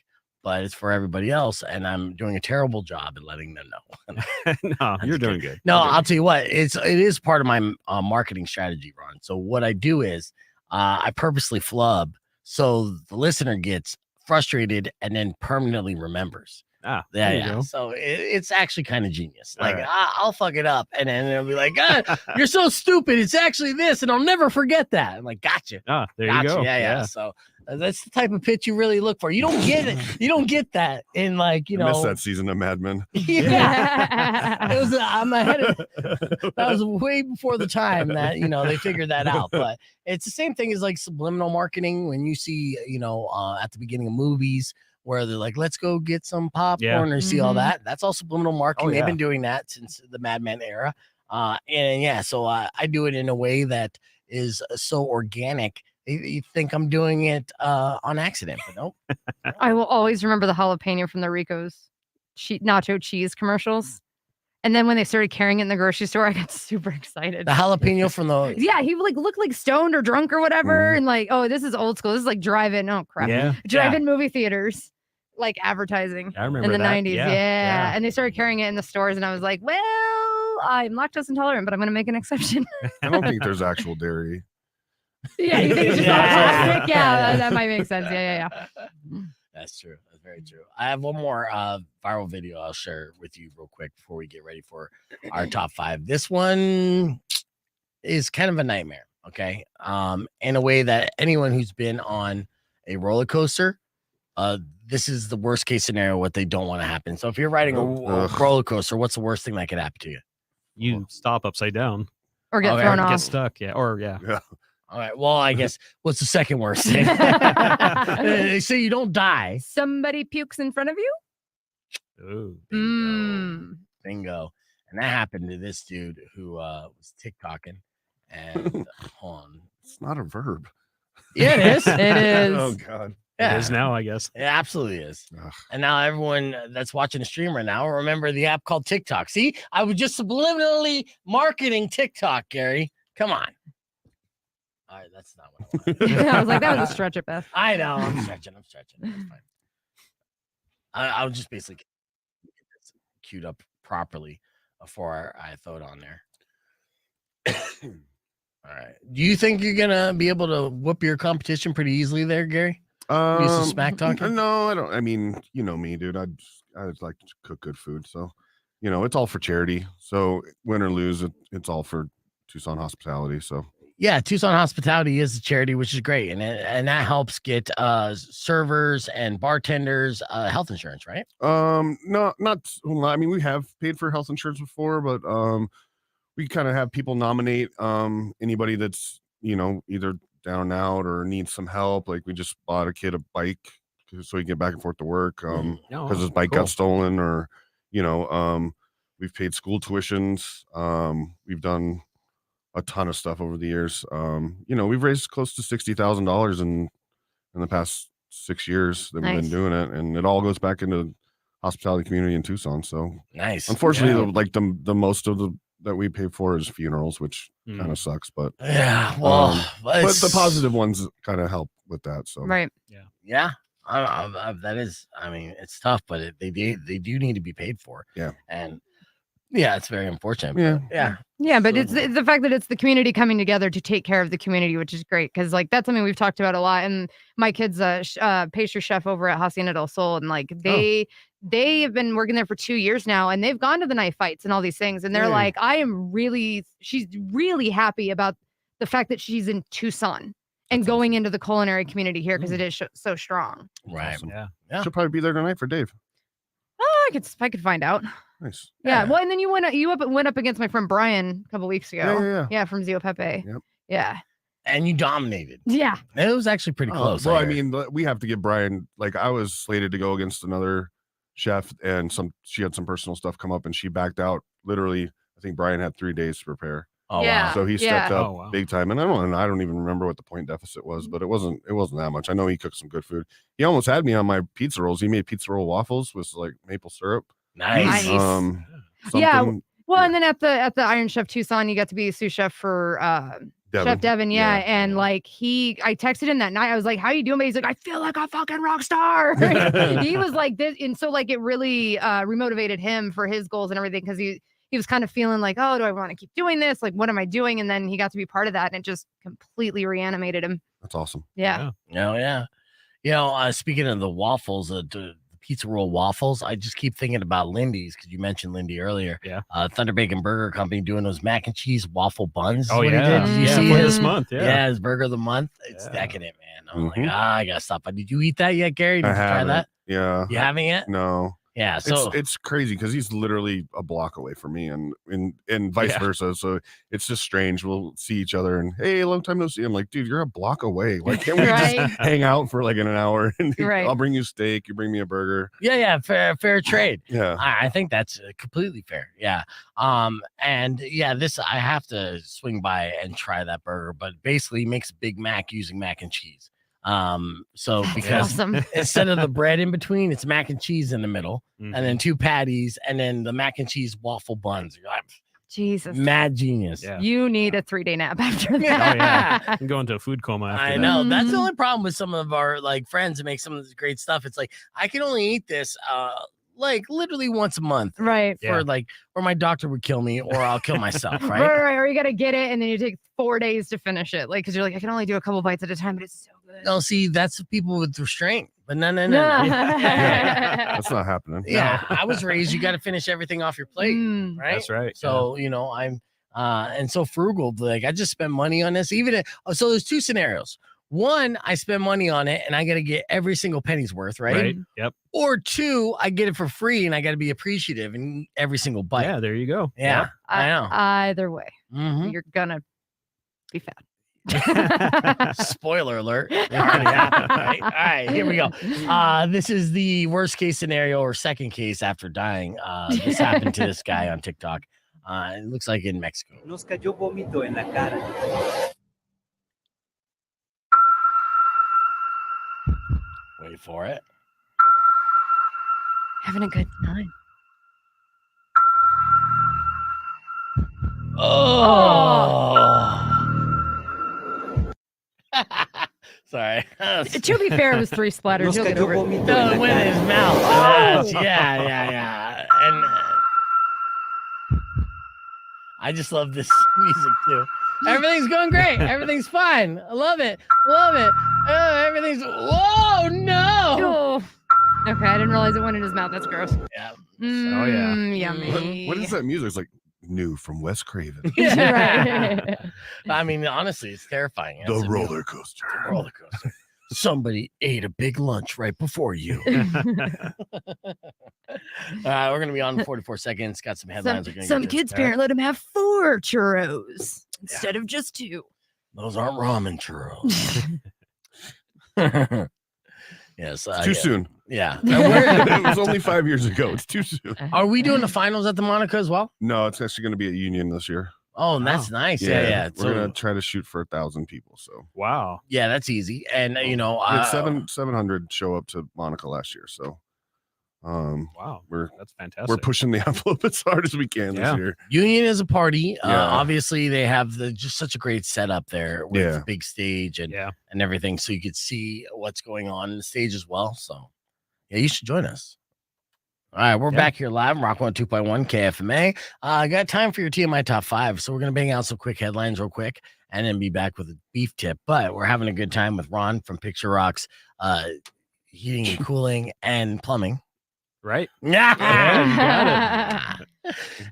but it's for everybody else, and I'm doing a terrible job at letting them know. No, you're doing good. No, I'll tell you what, it is part of my marketing strategy, Ron. So what I do is I purposely flub so the listener gets frustrated and then permanently remembers. There you Yeah. go. So it's actually kind of genius. All Like right. I'll fuck it up, and then it'll be like, God, you're so stupid. It's actually this, and I'll never forget that. I'm like, gotcha. There you Gotcha. go. Yeah. So that's the type of pitch you really look for. You don't get it. You don't get that in I missed that season of Mad Men. Yeah. It was I'm ahead of that was way before the time that they figured that out. But it's the same thing as like subliminal marketing when you see, at the beginning of movies where they're like, let's go get some popcorn or see all Mhm. that. That's all subliminal marketing. Oh, They've yeah. been doing that since the Mad Men era. So I do it in a way that is so organic. You think I'm doing it on accident, but nope. I will always remember the jalapeno from the Rico's nacho cheese commercials. And then when they started carrying it in the grocery store, I got super excited. The jalapeno from the Yeah, he like looked like stoned or drunk or whatever. And like, oh, this is old school. This is like drive-in. Oh crap. Yeah. Drive-in movie theaters, like advertising I remember in the that. 90s. Yeah. Yeah. And they started carrying it in the stores. And I was like, well, I'm lactose intolerant, but I'm going to make an exception. I don't think there's actual dairy. Yeah, you think it's just all Yeah. plastic? Yeah, that might make sense. Yeah. That's true. That's very true. I have one more viral video I'll share with you real quick before we get ready for our top 5. This one is kind of a nightmare, okay? In a way that anyone who's been on a roller coaster, this is the worst case scenario, what they don't want to happen. So if you're riding a roller coaster, what's the worst thing that could happen to you? You stop upside down. Or get Okay. thrown Get off. stuck. Yeah. Or yeah. All right. Well, I guess what's the second worst thing? They say you don't die. Somebody pukes in front of you? Ooh. Bingo. And that happened to this dude who was TikToking. And hold on. It's not a verb. Yeah, it is. It is. Oh God. Yeah. It is now, I guess. It absolutely is. Ugh. And now everyone that's watching the stream right now, remember the app called TikTok. See, I was just subliminally marketing TikTok, Gary. Come on. All right, that's not what I wanted. I was like, that was a stretch at best. I know. I'm stretching. That's fine. I'll just basically get this queued up properly before I throw it on there. All right. Do you think you're gonna be able to whoop your competition pretty easily there, Gary? Use some smack talking? No, I don't. I mean, you know me, dude. I like to cook good food, so it's all for charity. So win or lose, it's all for Tucson Hospitality. So Yeah, Tucson Hospitality is a charity, which is great, and that helps get servers and bartenders health insurance, right? no, not. Well, I mean, we have paid for health insurance before, but we kind of have people nominate anybody that's either down and out or needs some help. Like we just bought a kid a bike so he can get back and forth to work because his bike got stolen, or we've paid school tuitions. We've done a ton of stuff over the years. We've raised close to $60,000 in the past 6 years that we've Nice. been doing it, and it all goes back into hospitality community in Tucson. So Nice. unfortunately, the most of that we pay for is funerals, which kind of sucks, but Yeah, well, but the positive ones kind of help with that. So Right. Yeah, that is. I mean, it's tough, but they do need to be paid for. Yeah. And yeah, it's very unfortunate. Yeah. But yeah. Yeah, but So- it's the fact that it's the community coming together to take care of the community, which is great because like that's something we've talked about a lot. And my kid's a pastry chef over at Hacienda del Sol, and like they have been working there for 2 years now, and they've gone to the knife fights and all these things, and they're like, she's really happy about the fact that she's in Tucson and going into the culinary community here because it is so strong. Right. Awesome. Yeah. She'll probably be there tonight for Dave. Oh, I could find out. Nice. Yeah. Yeah. Well, and then you went up against my friend Brian a couple weeks ago. Yeah. From Zio Pepe. Yep. Yeah. And you dominated. Yeah. It was actually pretty close. Well, I heard. mean, we have to give Brian, like, I was slated to go against another chef, and she had some personal stuff come up, and she backed out. Literally, I think Brian had 3 days to prepare. Oh, Yeah. wow. So he stepped Yeah. up Oh, wow. big time, and I don't even remember what the point deficit was, but it wasn't that much. I know he cooked some good food. He almost had me on my pizza rolls. He made pizza roll waffles with like maple syrup. Nice. Nice. Yeah. Well, and then at the Iron Chef Tucson, you got to be a sous chef for Chef Devin, yeah. And like I texted him that night. I was like, "How you doing?" But he's like, "I feel like a fucking rock star." He was like this, and so like it really remotivated him for his goals and everything because he was kind of feeling like, "Oh, do I want to keep doing this? Like, what am I doing?" And then he got to be part of that, and it just completely reanimated him. That's awesome. Yeah. Oh, yeah. You know, speaking of the waffles, the pizza roll waffles, I just keep thinking about Lindy's because you mentioned Lindy earlier. Yeah. Thunder Bacon Burger Company doing those mac and cheese waffle buns. Oh, What he yeah. did. Did you Yeah, see for his? this month. Yeah. Yeah, his burger of the month. It's Yeah. decadent, man. I'm Mhm. like, I gotta stop by. Did you eat that yet, Gary? Did I you try haven't. that? Yeah. You haven't yet? No. Yeah. So It's crazy because he's literally a block away from me, and vice Yeah. versa. So it's just strange. We'll see each other, and hey, long time no see. I'm like, dude, you're a block away. Why can't we Right. just hang out for like an hour? And Right. I'll bring you steak. You bring me a burger. yeah, fair trade. Yeah. I think that's completely fair. Yeah. And yeah, this I have to swing by and try that burger, but basically he makes a Big Mac using mac and cheese. So That's because awesome. instead of the bread in between, it's mac and cheese in the middle, Mhm. and then 2 patties, and then the mac and cheese waffle buns. You're like, Jesus. mad genius. Yeah. You need a 3-day nap after that. Yeah. You can go into a food coma after I that. know that's the Mhm. only problem with some of our like friends that make some of this great stuff. It's like I can only eat this like literally once a month. Right. Yeah. For like, or my doctor would kill me, or I'll kill myself, Right. right? Right. Or you got to get it and then you take 4 days to finish it. Like, cause you're like, I can only do a couple bites at a time, but it's so good. No, see, that's people with restraint, but no. That's not happening. Yeah, I was raised. You got to finish everything off your plate, Mm. right? That's right. So you know, I'm and so frugal. Like I just spend money on this. So there's 2 scenarios. One, I spend money on it and I got to get every single penny's worth, right? Right. Yep. Or 2, I get it for free and I got to be appreciative in every single bite. Yeah. There you go. Yeah, I know. Either way, Mhm. you're gonna be fat. Spoiler alert. It already happened, right? All right, here we go. This is the worst case scenario or second case after dying. This happened to this guy on TikTok. It looks like in Mexico. Nos cayó vómito en la cara. Wait for it. Having a good time. Oh. Sorry. To be fair, it was 3 splatters. Nos You'll get cayó over it. vómito No, en it la went in cara. his mouth. Yeah. And I just love this music too. Everything's going great. Everything's fine. I love it. Everything's. Whoa, no. Oh. Okay, I didn't realize it went in his mouth. That's gross. Yeah. Yummy. What is that music? It's like new from Wes Craven. Right. I mean, honestly, it's terrifying. It's The a roller coaster. roller coaster. Somebody ate a big lunch right before you. We're gonna be on in 44 seconds. Got some headlines. Some kid's parent let him have 4 churros instead of just 2. Those aren't ramen churros. Yes. It's too soon. Yeah. It was only 5 years ago. It's too soon. Are we doing the finals at the Monica as well? No, it's actually going to be at Union this year. Oh, and that's nice. Yeah. We're gonna try to shoot for 1,000 people. So Wow. Yeah, that's easy. And you know, we had 700 show up to Monica last year. So Wow. we're That's fantastic. we're pushing the envelope as hard as we can Yeah. this year. Union is a party. Yeah. Obviously, they have just such a great setup there with Yeah. the big stage and everything, so you could see what's going on in the stage as well. So, yeah, you should join us. All right, we're back here live, Rock 102.1 KFMA. I got time for your TMI top 5, so we're gonna bang out some quick headlines real quick, and then be back with a beef tip. But we're having a good time with Ron from Picture Rocks, heating and cooling and plumbing. Right? Yeah, you got it.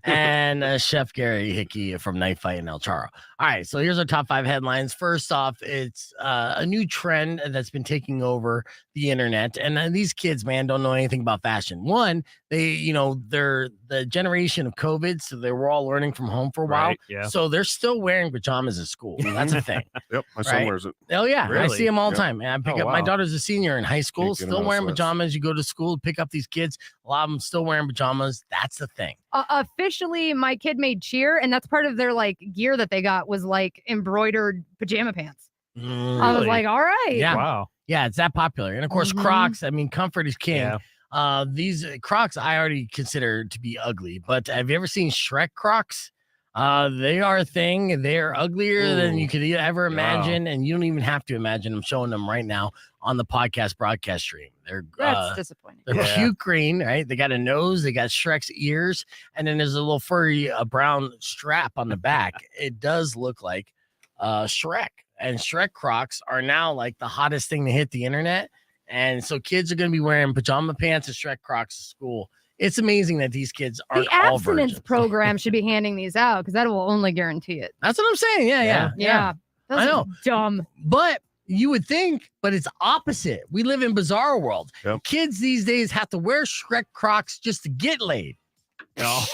And Chef Gary Hickey from Night Fight in El Charro. All right, so here's our top 5 headlines. First off, it's a new trend that's been taking over the internet, and these kids, man, don't know anything about fashion. One, they're the generation of COVID, so they were all learning from home for a while. Right, yeah. So they're still wearing pajamas at school. That's a thing. Yep, my son Right? wears it. Oh yeah, I Really? see them all the Yep. time. And I pick Oh, up my wow. daughter's a senior in high school, Can't get 'em still out of wearing sweats. pajamas. You go to school, pick up these kids. A lot of them still wearing pajamas. That's the thing. officially, my kid made cheer, and that's part of their like gear that they got was like embroidered pajama pants. I was Really? like, all right. Yeah. Wow. Yeah, it's that popular. And of course, Mhm. Crocs, I mean, comfort is king. Yeah. These Crocs I already consider to be ugly, but have you ever seen Shrek Crocs? They are a thing. They're uglier than you could ever imagine, and you don't even have to imagine. I'm showing them right now on the podcast broadcast stream. They're That's disappointing. they're Yeah. cute green, right? They got a nose, they got Shrek's ears, and then there's a little furry brown strap on the back. It does look like Shrek. And Shrek Crocs are now like the hottest thing to hit the internet. And so kids are going to be wearing pajama pants and Shrek Crocs to school. It's amazing that these kids aren't The all abstinence virgins. program should be handing these out because that will only guarantee it. That's what I'm saying. Yeah. Yeah. Those I are know. Dumb. But you would think, but it's opposite. We live in bizarre world. Yep. Kids these days have to wear Shrek Crocs just to get laid. Oh.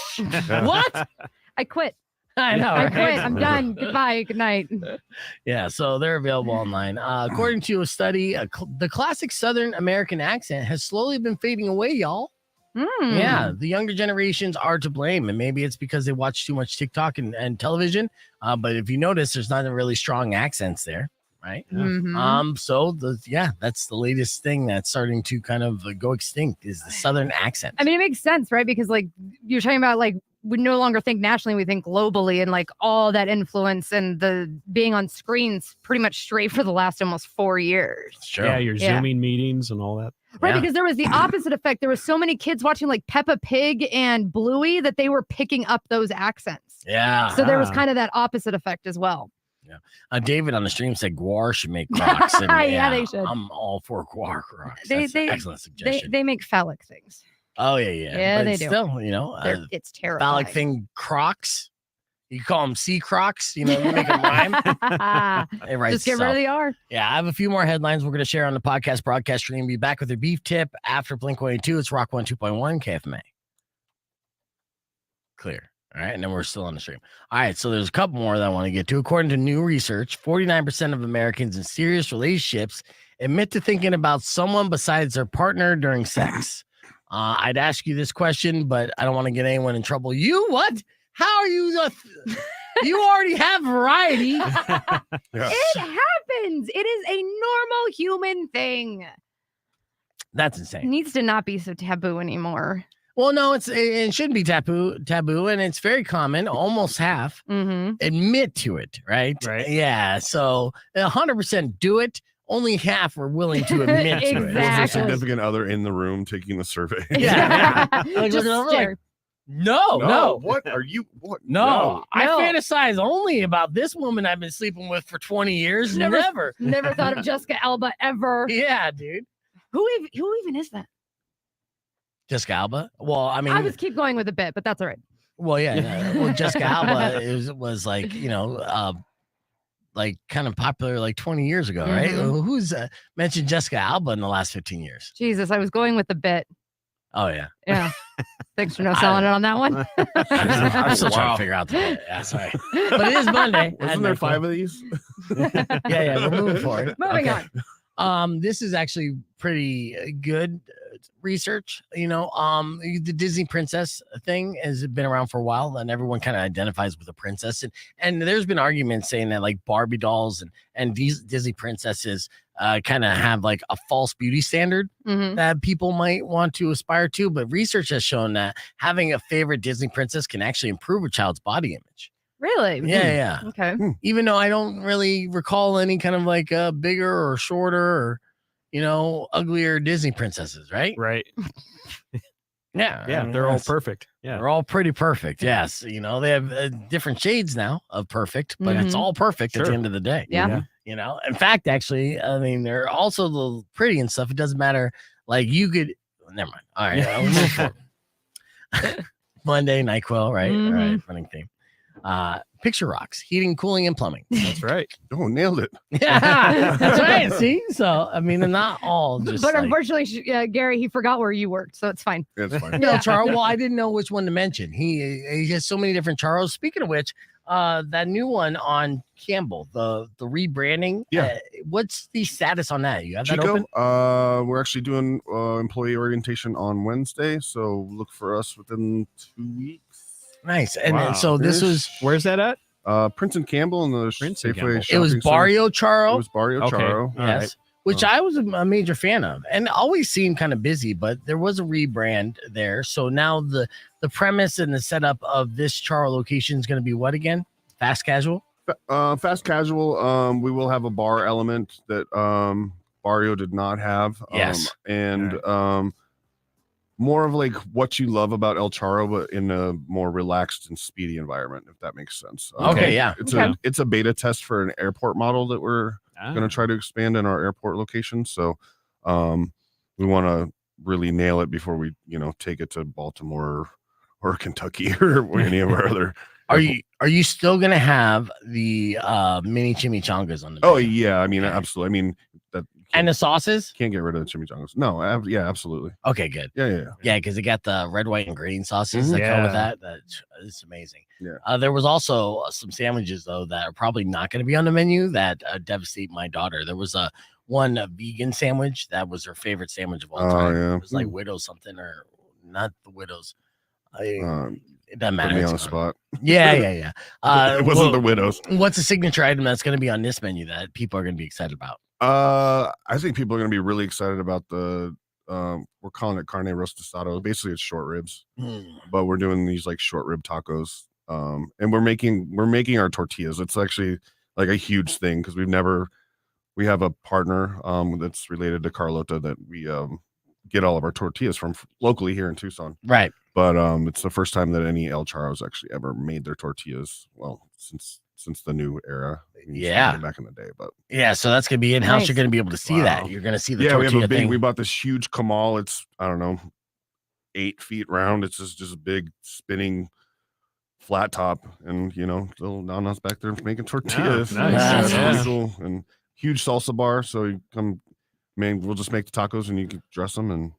What? I quit. I know. I right? quit. I'm done. Goodbye. Good night. Yeah, so they're available online. According to a study, the classic Southern American accent has slowly been fading away, y'all. Mm. Yeah, the younger generations are to blame, and maybe it's because they watch too much TikTok and television. But if you notice, there's not a really strong accents there, right? Mhm. So that's the latest thing that's starting to kind of go extinct is the Southern accent. I mean, it makes sense, right? Because like you're talking about, like we no longer think nationally, we think globally, and like all that influence and the being on screens pretty much straight for the last almost 4 years. Sure. Yeah, your Yeah. Zooming meetings and all that. Right, Yeah. because there was the opposite effect. There was so many kids watching like Peppa Pig and Bluey that they were picking up those accents. Yeah. So there was Ah. kind of that opposite effect as well. David on the stream said Guar should make Crocs. And, Yeah, they should. I'm all for Guar Crocs. They- That's they- an excellent suggestion. They make phallic things. Oh yeah. Yeah, But they do. still, It's terrifying. phallic thing Crocs. You call them sea Crocs. You make them rhyme. It writes Just get rid of itself. the R. Yeah, I have a few more headlines we're going to share on the podcast broadcast stream. Be back with your beef tip after Blink 182. It's Rock 102.1 KFMA. Clear. All right. And then we're still on the stream. All right. So there's a couple more that I want to get to. According to new research, 49% of Americans in serious relationships admit to thinking about someone besides their partner during sex. I'd ask you this question, but I don't want to get anyone in trouble. You what? How are you? You already have variety. Yeah. It happens. It is a normal human thing. That's It insane. needs to not be so taboo anymore. Well, no, it shouldn't be taboo, and it's very common. Almost half Mm-hmm. admit to it, right? Right. Yeah. So 100% do it. Only half are willing to admit to it. Was Exactly. there a significant other in the room taking the survey? Yeah. Like, Just looking over, stare. No. What are you? What? No, I No. fantasize only about this woman I've been sleeping with for 20 years. Never. Never thought of Jessica Alba ever. Yeah, dude. Who even is that? Jessica Alba. Well, I mean, I was keep going with a bit, but that's all right. well, yeah. Well, Jessica Alba was like, like kind of popular like 20 years ago, right? Mhm. Who's mentioned Jessica Alba in the last 15 years? Jesus, I was going with the bit. Oh, yeah. Yeah. Thanks for no selling it on that one. I'm still trying Wow. to figure out the bit. Yeah, sorry. But it is Monday. Wasn't there 5 of these? Yeah, we're moving forward. Moving Okay. on. This is actually pretty good research. The Disney princess thing has been around for a while, and everyone kind of identifies with a princess. And there's been arguments saying that like Barbie dolls and these Disney princesses kind of have like a false beauty standard Mhm. that people might want to aspire to. But research has shown that having a favorite Disney princess can actually improve a child's body image. Really? Yeah. Okay. Even though I don't really recall any kind of like bigger or shorter or uglier Disney princesses, right? Right. Yeah, Yeah, they're all perfect. Yeah. They're all pretty perfect. Yes, they have different shades now of perfect, but it's Mhm. all perfect at the Sure. end of the day. Yeah. In fact, actually, I mean, they're also a little pretty and stuff. It doesn't matter. Like you could, never mind. All right, I'll move forward. Monday, NyQuil, right? All right, Mhm. running theme. Picture rocks, heating, cooling, and plumbing. That's right. Oh, nailed it. Yeah, that's right. See, so I mean, they're not all just. But like, unfortunately, Gary, he forgot where you worked, so it's fine. It's fine. no, Charles. Well, I didn't know which one to mention. He has so many different Charles. Speaking of which, that new one on Campbell, the rebranding. Yeah. What's the status on that? You have that Chico, open? we're actually doing employee orientation on Wednesday, so look for us within 2 weeks. Nice. And Wow. then so this was Where's that at? Prince and Campbell and the Prince and Safeway. Campbell. it was shopping center. Barrio It Charo. was Barrio Okay. Charo. All Yes. right. Which Oh. I was a major fan of, and always seemed kind of busy, but there was a rebrand there. So now the premise and the setup of this Charo location is going to be what again? Fast casual. Fast casual. We will have a bar element that Barrio did not have. Yes. And more of like what you love about El Charo, but in a more relaxed and speedy environment, if that makes sense. Okay, yeah. It's a beta test for an airport model that we're going to try to expand in our airport location. So we want to really nail it before we, take it to Baltimore or Kentucky or any of our other. Are you still going to have the mini chimichangas on the Oh menu? yeah, I mean, Okay. absolutely. I mean, that And the sauces? can't get rid of the chimichangas. No, yeah, absolutely. Okay, good. Yeah. Yeah, because it got the red, white, and green sauces that come with Yeah. that. That's amazing. Yeah. There was also some sandwiches though that are probably not going to be on the menu that devastate my daughter. There was one vegan sandwich that was her favorite sandwich of all Oh, time. yeah. It was like Widow something or not the Widows. It doesn't Put matter. me It's on the fine. spot. Yeah. It wasn't the Widows. What's a signature item that's going to be on this menu that people are going to be excited about? I think people are going to be really excited about the. We're calling it carne rostizado. Basically, it's short ribs, but we're doing these like short rib tacos. And we're making our tortillas. It's actually like a huge thing because we have a partner that's related to Carlota that we get all of our tortillas from locally here in Tucson. Right. But it's the first time that any El Charos actually ever made their tortillas. Well, since the new era. Yeah. Back in the day, but Yeah. So that's going to be in house. Nice. You're going to be able to see Wow. that. You're going to see the yeah, we tortilla have thing. we bought this huge Kamal. It's I don't know, 8 feet round. It's just a big spinning flat top, and little Nana's back there making tortillas. nice. That's Really Yeah. cool. And huge salsa bar. So you come, man. We'll just make the tacos, and you can dress them, and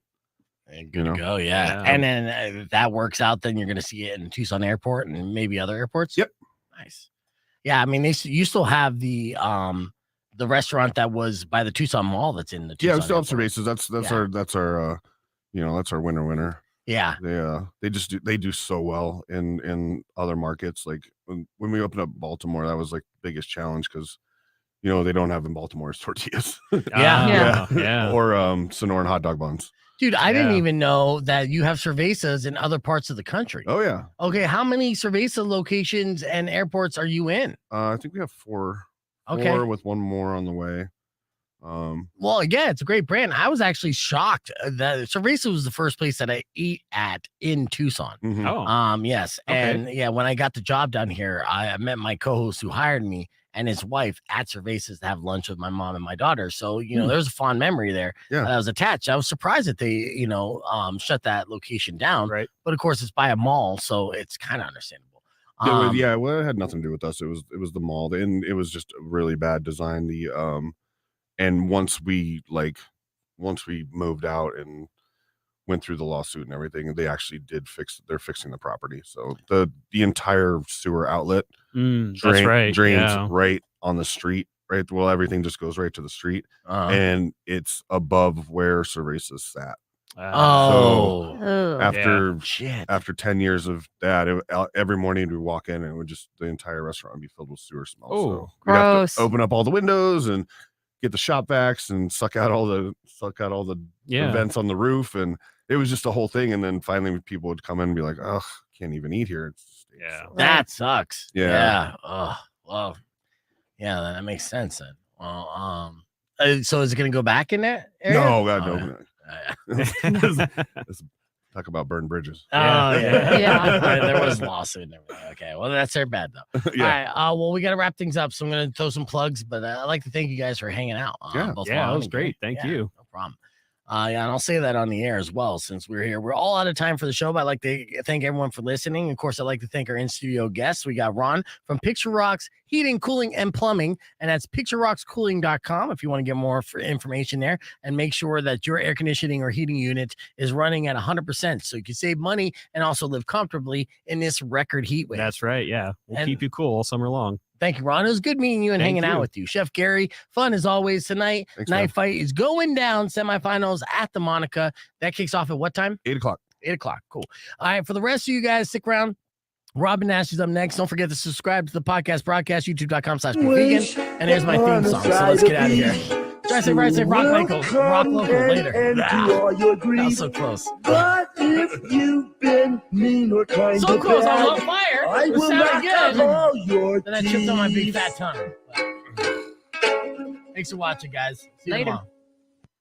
And good to go, yeah. Yeah. And then if that works out, then you're going to see it in Tucson Airport and maybe other airports. Yep. Nice. Yeah, I mean, you still have the restaurant that was by the Tucson Mall that's in the Tucson yeah, we still have Airport. cervezas. That's Yeah. that's our winner. Yeah, They do so well in other markets. Like when we opened up Baltimore, that was like the biggest challenge because they don't have in Baltimore's tortillas. Yeah. Yeah. Or Sonoran hot dog buns. dude, I didn't Yeah. even know that you have cervezas in other parts of the country. Oh yeah. Okay, how many cerveza locations and airports are you in? I think we have 4. Okay. 4 with one more on the way. Well, yeah, it's a great brand. I was actually shocked that Cerveza was the first place that I ate at in Tucson. Mhm. Oh. Yes. Okay. And yeah, when I got the job down here, I met my co-host who hired me and his wife at Cervezas to have lunch with my mom and my daughter. So, there's a fond memory there Yeah. that was attached. I was surprised that they, shut that location down. Right. But of course, it's by a mall, so it's kind of understandable. Well, it had nothing to do with us. It was the mall, and it was just a really bad design. And once we moved out and went through the lawsuit and everything, they actually they're fixing the property. So the entire sewer outlet That's right. drains Yeah. right on the street, right? Well, everything just goes right to the street, Uh, and it's above where Cervezas sat. oh, Ugh. shit. After 10 years of that, every morning we walk in and the entire restaurant would be filled with sewer smell. Oh, so we'd have gross. to open up all the windows and get the shop vacs and suck out all the Yeah. vents on the roof. And it was just a whole thing. And then finally people would come in and be like, oh, can't even eat here. It's Yeah. That sucks. Yeah. Yeah. Oh, well, yeah, that makes sense then. Well, so is it going to go back in that area? No, God, Oh, no. yeah. Let's talk about burned bridges. Oh, Yeah. yeah. Yeah. There was a lawsuit and everything. Okay. Well, that's their bad, though. Yeah. All right. Well, we got to wrap things up. So I'm going to throw some plugs, but I'd like to thank you guys for hanging out. Yeah. Both Yeah, Ron that was and great. Gary. Thank Yeah, you. No problem. Yeah, and I'll say that on the air as well since we're here. We're all out of time for the show, but I'd like to thank everyone for listening. Of course, I'd like to thank our in-studio guests. We got Ron from Picture Rocks Heating, Cooling, and Plumbing, and that's picturerockscooling.com if you want to get more information there. And make sure that your air conditioning or heating unit is running at 100% so you can save money and also live comfortably in this record heat wave. That's right. Yeah. We'll And- keep you cool all summer long. Thank you, Ron. It was good meeting you and Thank hanging out you. with you. Chef Gary, fun as always tonight. Thanks, Night man. fight is going down. Semifinals at the Monica. That kicks off at what time? 8 o'clock. 8 o'clock. Cool. All right. For the rest of you guys, stick around. Robin Nash is up next. Don't forget to subscribe to the podcast broadcast, youtube.com/vegan. And here's my theme song. So let's get out of here. Try to say right, say rock local later. That was so close. But if you've been mean or kind So of close, I'm bad, on fire. I It will sounded knock good. out all your Then I tripped on my big teeth. fat tongue. Thanks for watching, guys. See you Later. tomorrow.